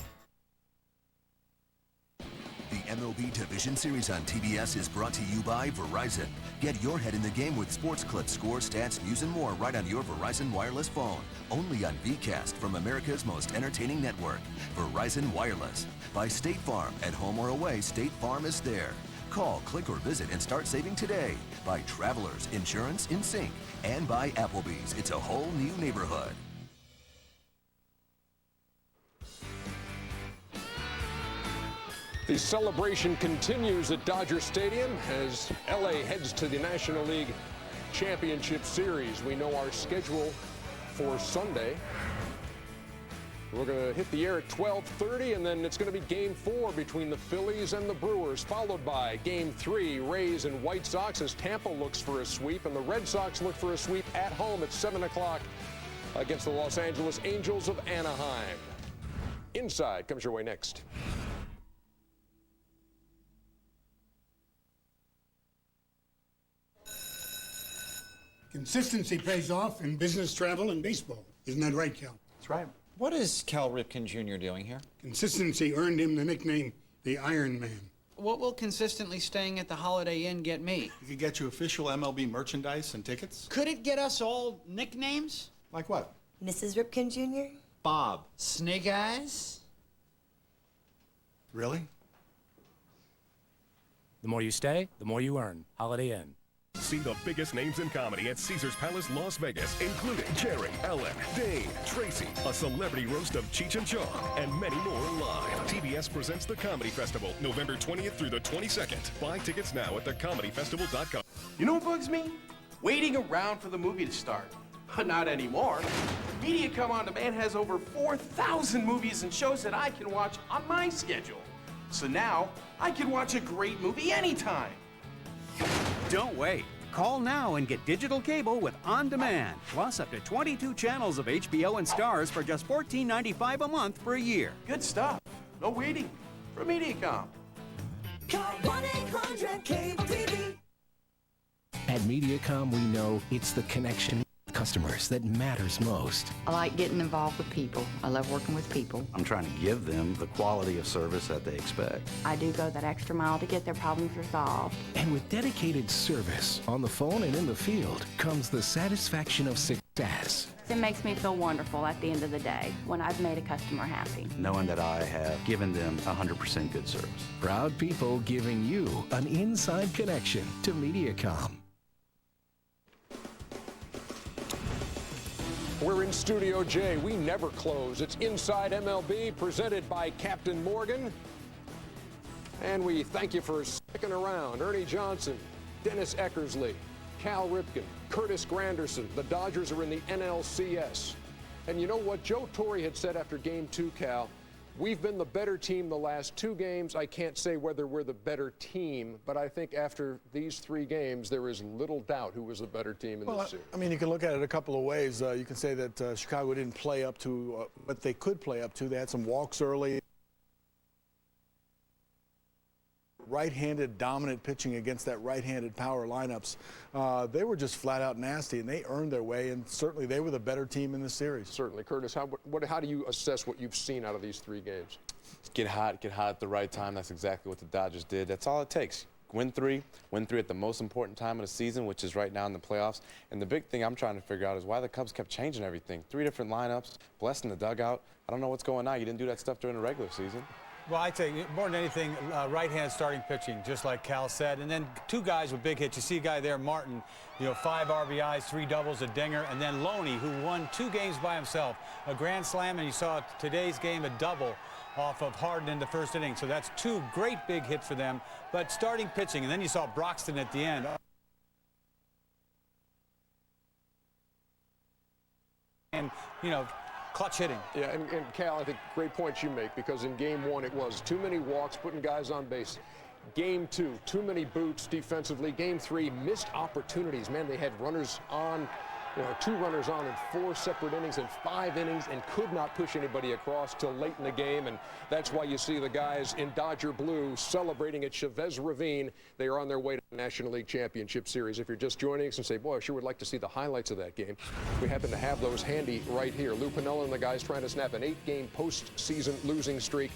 The MLB Division Series on TBS is brought to you by Verizon. Get your head in the game with sports clips, scores, stats, news, and more right on your Verizon wireless phone. Only on VCast from America's most entertaining network. Verizon Wireless. By State Farm. At home or away, State Farm is there. Call, click, or visit and start saving today. By Travelers, Insurance in Sync. And by Applebee's. It's a whole new neighborhood.
The celebration continues at Dodger Stadium as LA heads to the National League Championship Series. We know our schedule for Sunday. We're going to hit the air at 12:30, and then it's going to be Game 4 between the Phillies and the Brewers, followed by Game 3, Rays and White Sox, as Tampa looks for a sweep, and the Red Sox look for a sweep at home at 7 o'clock against the Los Angeles Angels of Anaheim. Inside comes your way next.
Consistency pays off in business, travel, and baseball. Isn't that right, Cal?
That's right. What is Cal Ripken Jr. doing here?
Consistency earned him the nickname the Iron Man.
What will consistently staying at the Holiday Inn get me?
It could get you official MLB merchandise and tickets.
Could it get us all nicknames?
Like what?
Mrs. Ripken Jr.?
Bob.
Snake Eyes?
Really?
The more you stay, the more you earn. Holiday Inn.
See the biggest names in comedy at Caesars Palace, Las Vegas, including Jerry, Ellen, Dane, Tracy, a celebrity roast of Cheech and Chong, and many more live. TBS presents the Comedy Festival, November 20th through the 22nd. Buy tickets now at thecomedyfestival.com.
You know what bugs me? Waiting around for the movie to start. Not anymore. Mediacom On Demand has over 4,000 movies and shows that I can watch on my schedule. So now, I can watch a great movie anytime.
Don't wait. Call now and get digital cable with On Demand, plus up to 22 channels of HBO and Stars for just $14.95 a month for a year.
Good stuff. No waiting. From Mediacom.
Call 1-800-CABLE-TV.
At Mediacom, we know it's the connection with customers that matters most.
I like getting involved with people. I love working with people.
I'm trying to give them the quality of service that they expect.
I do go that extra mile to get their problems resolved.
And with dedicated service on the phone and in the field comes the satisfaction of success.
It makes me feel wonderful at the end of the day when I've made a customer happy.
Knowing that I have given them 100% good service.
Proud people giving you an inside connection to Mediacom.
We're in Studio J. We never close. It's Inside MLB, presented by Captain Morgan. And we thank you for sticking around. Ernie Johnson, Dennis Eckersley, Cal Ripken, Curtis Granderson. The Dodgers are in the NLCS. And you know what Joe Torre had said after Game 2, Cal? We've been the better team the last 2 games. I can't say whether we're the better team, but I think after these 3 games, there is little doubt who was the better team in this series.
I mean, you can look at it a couple of ways. You can say that Chicago didn't play up to what they could play up to. They had some walks early. Right-handed dominant pitching against that right-handed power lineups. They were just flat out nasty, and they earned their way, and certainly they were the better team in this series.
Certainly. Curtis, how do you assess what you've seen out of these 3 games?
Get hot at the right time. That's exactly what the Dodgers did. That's all it takes. Win 3 at the most important time of the season, which is right now in the playoffs. And the big thing I'm trying to figure out is why the Cubs kept changing everything. 3 different lineups, blessing the dugout. I don't know what's going on. You didn't do that stuff during the regular season.
Well, I'd say more than anything, right-hand starting pitching, just like Cal said. And then 2 guys with big hits. You see a guy there, Martin, 5 RBIs, 3 doubles, a dinger. And then Loney, who won 2 games by himself, a grand slam, and you saw today's game a double off of Harden in the first inning. So that's 2 great big hits for them. But starting pitching, and then you saw Broxton at the end. And, clutch hitting.
Yeah, and Cal, I think great points you make, because in Game 1 it was too many walks, putting guys on base. Game 2, too many boots defensively. Game 3, missed opportunities. Man, they had runners on, 2 runners on in 4 separate innings and 5 innings, and could not push anybody across till late in the game. And that's why you see the guys in Dodger blue celebrating at Chavez Ravine. They are on their way to the National League Championship Series. If you're just joining us and say, boy, I sure would like to see the highlights of that game, we happen to have those handy right here. Lou Piniella and the guys trying to snap an 8-game postseason losing streak.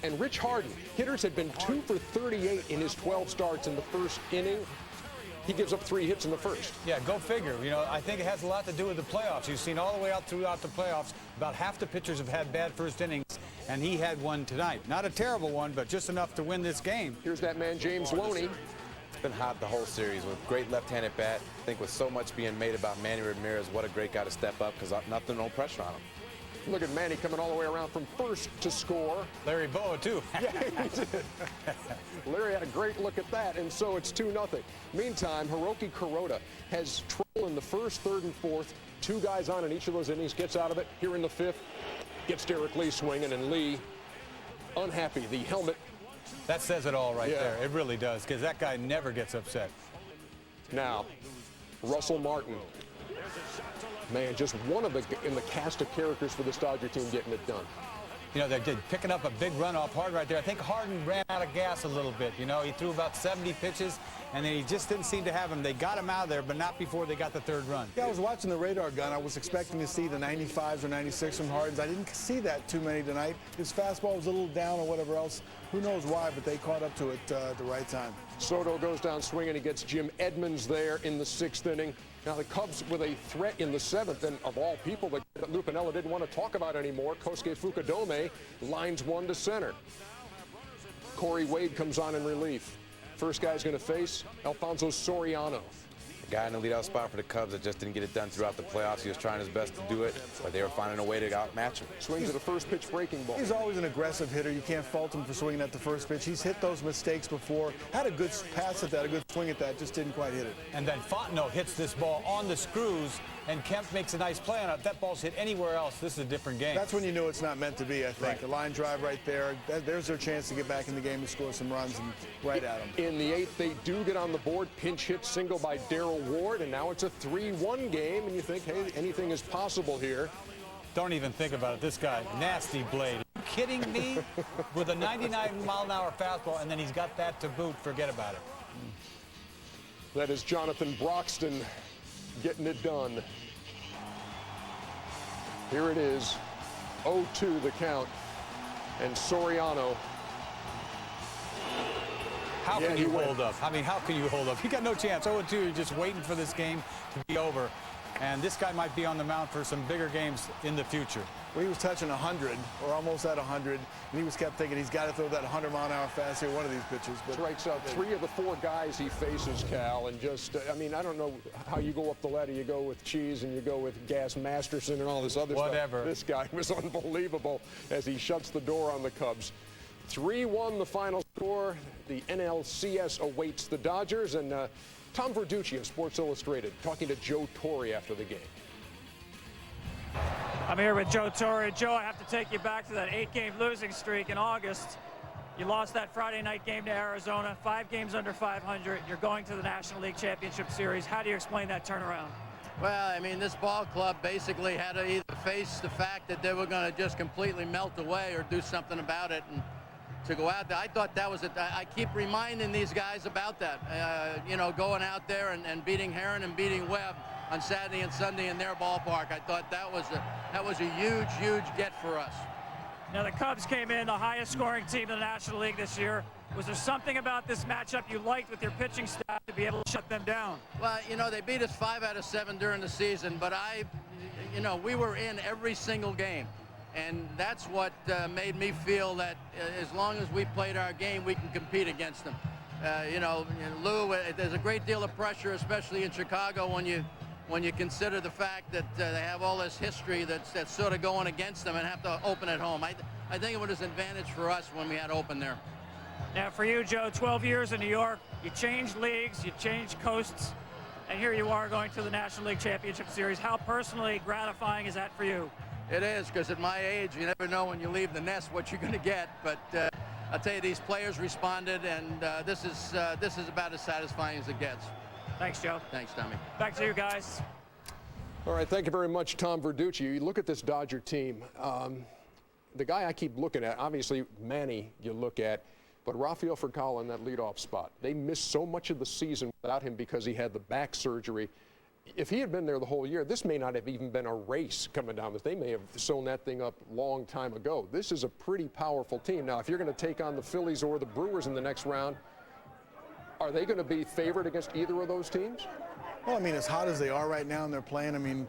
And Rich Harden, hitters had been 2 for 38 in his 12 starts in the first inning. He gives up 3 hits in the first.
Yeah, go figure. I think it has a lot to do with the playoffs. You've seen all the way out throughout the playoffs, about half the pitchers have had bad first innings, and he had one tonight. Not a terrible one, but just enough to win this game.
Here's that man, James Loney.
It's been hot the whole series with great left-handed bat. I think with so much being made about Manny Ramirez, what a great guy to step up, because no pressure on him.
Look at Manny coming all the way around from first to score.
Larry Boa, too.
Yeah, he did. Larry had a great look at that, and so it's 2-0. Meantime, Hiroki Kuroda has trouble in the first, third, and fourth. 2 guys on in each of those innings, gets out of it. Here in the 5th, gets Derek Lee swinging, and Lee unhappy. The helmet.
That says it all right there. It really does, because that guy never gets upset.
Now, Russell Martin. Man, just one of in the cast of characters for this Dodger team getting it done.
You know, they're picking up a big runoff hard right there. I think Harden ran out of gas a little bit. You know, he threw about 70 pitches, and then he just didn't seem to have him. They got him out of there, but not before they got the third run.
Yeah, I was watching the radar gun. I was expecting to see the 95s or 96 from Hardens. I didn't see that too many tonight. His fastball was a little down or whatever else. Who knows why, but they caught up to it at the right time.
Soto goes down swinging. He gets Jim Edmonds there in the 6th inning. Now the Cubs with a threat in the 7th, and of all people that Lupinella didn't want to talk about anymore, Kosuke Fukudome lines one to center. Corey Wade comes on in relief. First guy's going to face Alfonso Soriano.
The guy in the leadoff spot for the Cubs that just didn't get it done throughout the playoffs. He was trying his best to do it, but they were finding a way to outmatch him.
Swings at a first pitch breaking ball.
He's always an aggressive hitter. You can't fault him for swinging at the first pitch. He's hit those mistakes before. Had a good pass at that, a good swing at that, just didn't quite hit it.
And then Fontenot hits this ball on the screws, and Kemp makes a nice play on it. If that ball's hit anywhere else, this is a different game.
That's when you know it's not meant to be, I think.
Right.
The line drive right there, there's their chance to get back in the game and score some runs and right at them.
In the 8th, they do get on the board. Pinch hit single by Darrell Ward, and now it's a 3-1 game, and you think, hey, anything is possible here.
Don't even think about it. This guy, nasty blade. Are you kidding me? With a 99-mile-an-hour fastball, and then he's got that to boot. Forget about it.
That is Jonathan Broxton getting it done. Here it is, 0-2 the count, and Soriano.
How can you hold up? I mean, how can you hold up? You got no chance. 0-2, you're just waiting for this game to be over. And this guy might be on the mound for some bigger games in the future.
Well, he was touching 100, or almost at 100, and he was kept thinking he's got to throw that 100-mile-an-hour fastball one of these pitches. But
Strikes out 3 of the 4 guys he faces, Cal, and just, I mean, I don't know how you go up the ladder. You go with Cheese and you go with Gas Masterson and all this other
Whatever.
stuff. This guy was unbelievable as he shuts the door on the Cubs. 3-1 the final score. The NLCS awaits the Dodgers, and Tom Verducci of Sports Illustrated talking to Joe Torre after the game.
I'm here with Joe Torre. Joe, I have to take you back to that 8-game losing streak in August. You lost that Friday night game to Arizona, 5 games under 500. You're going to the National League Championship Series. How do you explain that turnaround?
Well, I mean, this ball club basically had to either face the fact that they were going to just completely melt away or do something about it. And to go out there, I thought that was it. I keep reminding these guys about that. You know, going out there and beating Heron and beating Webb on Saturday and Sunday in their ballpark. I thought that was a huge, huge get for us.
Now, the Cubs came in the highest scoring team in the National League this year. Was there something about this matchup you liked with your pitching staff to be able to shut them down?
Well, you know, they beat us 5 out of 7 during the season, but you know, we were in every single game. And that's what made me feel that as long as we played our game, we can compete against them. You know, Lou, there's a great deal of pressure, especially in Chicago, when you consider the fact that they have all this history that's sort of going against them and have to open at home. I think it was an advantage for us when we had to open there.
Now, for you, Joe, 12 years in New York, you changed leagues, you changed coasts, and here you are going to the National League Championship Series. How personally gratifying is that for you?
It is, because at my age, you never know when you leave the nest what you're going to get. But I'll tell you, these players responded, and this is about as satisfying as it gets.
Thanks, Joe.
Thanks, Tommy.
Back to you guys.
All right, thank you very much, Tom Verducci. You look at this Dodger team. The guy I keep looking at, obviously Manny you look at, but Rafael Furcal in that leadoff spot. They missed so much of the season without him because he had the back surgery. If he had been there the whole year, this may not have even been a race coming down this. They may have sewn that thing up a long time ago. This is a pretty powerful team. Now, if you're going to take on the Phillies or the Brewers in the next round, are they going to be favored against either of those teams?
Well, I mean, as hot as they are right now and they're playing, I mean,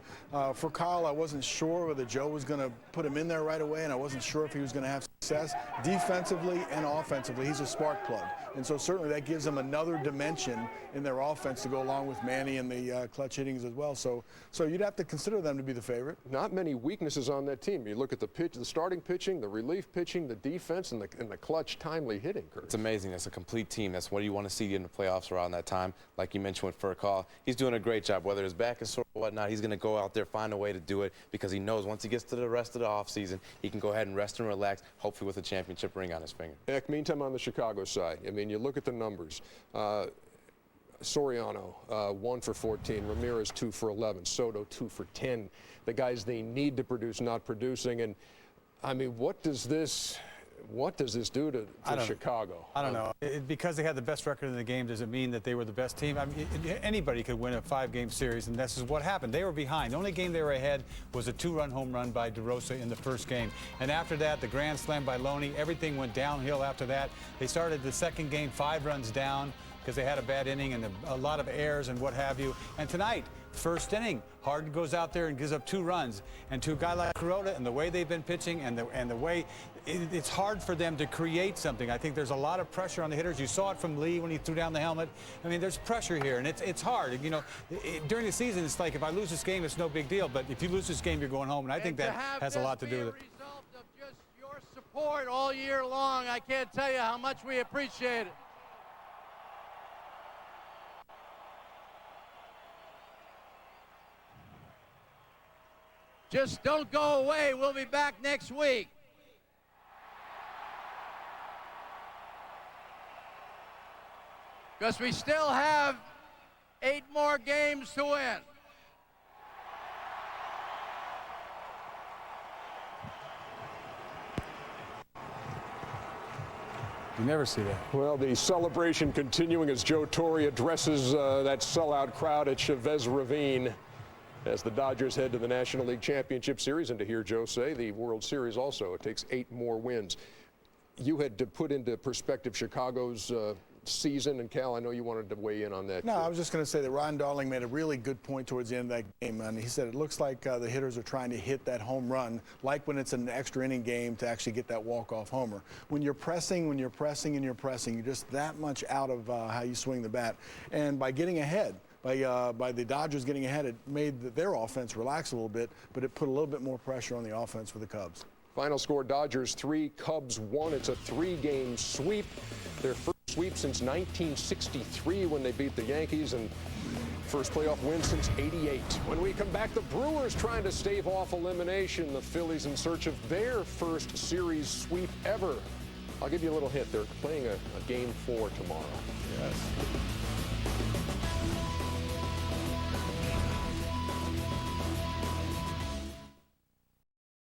for Kyle, I wasn't sure whether Joe was going to put him in there right away, and I wasn't sure if he was going to have success defensively and offensively. He's a spark plug, and so certainly that gives them another dimension in their offense to go along with Manny and the clutch hittings as well. So you'd have to consider them to be the favorite.
Not many weaknesses on that team. You look at the starting pitching, the relief pitching, the defense, and the clutch, timely hitting. Kurt.
It's amazing. It's a complete team. That's what you want to see in the playoffs around that time. Like you mentioned with Furcal, he's doing a great job. Whether his back is sore or whatnot, he's going to go out there, find a way to do it, because he knows once he gets to the rest of the offseason, he can go ahead and rest and relax, hopefully with a championship ring on his finger.
Heck, meantime, on the Chicago side, I mean, you look at the numbers. Soriano, 1 for 14. Ramirez, 2 for 11. Soto, 2 for 10. The guys they need to produce not producing. And I mean, what does this do to Chicago?
I don't know. Because they had the best record in the game, does it mean that they were the best team? I mean, anybody could win a 5-game series, and this is what happened. They were behind. The only game they were ahead was a 2-run home run by DeRosa in the first game. And after that, the grand slam by Loney, everything went downhill after that. They started the second game 5 runs down because they had a bad inning and a lot of errors and what have you. And tonight, first inning, Harden goes out there and gives up 2 runs. And to a guy like Kuroda and the way they've been pitching and the way it's hard for them to create something. I think there's a lot of pressure on the hitters. You saw it from Lee when he threw down the helmet. I mean, there's pressure here, and it's hard. You know, during the season, it's like if I lose this game, it's no big deal. But if you lose this game, you're going home, and I think that has a lot to do with it.
Result of just your support all year long. I can't tell you how much we appreciate it. Just don't go away. We'll be back next week. Because we still have 8 more games to win.
You never see that.
Well, the celebration continuing as Joe Torre addresses that sellout crowd at Chavez Ravine as the Dodgers head to the National League Championship Series. And to hear Joe say the World Series also, it takes 8 more wins. You had to put into perspective Chicago's season, and Cal, I know you wanted to weigh in on that.
No, I was just going to say that Ron Darling made a really good point towards the end of that game, and he said it looks like the hitters are trying to hit that home run, like when it's an extra inning game, to actually get that walk-off homer. When you're pressing, and you're just that much out of how you swing the bat. And by getting ahead, by the Dodgers getting ahead, it made their offense relax a little bit, but it put a little bit more pressure on the offense for the Cubs.
Final score, Dodgers 3, Cubs 1. It's a 3-game sweep. Their first sweep since 1963 when they beat the Yankees, and first playoff win since '88. When we come back, the Brewers trying to stave off elimination. The Phillies in search of their first series sweep ever. I'll give you a little hint. They're playing a game 4 tomorrow.
Yes.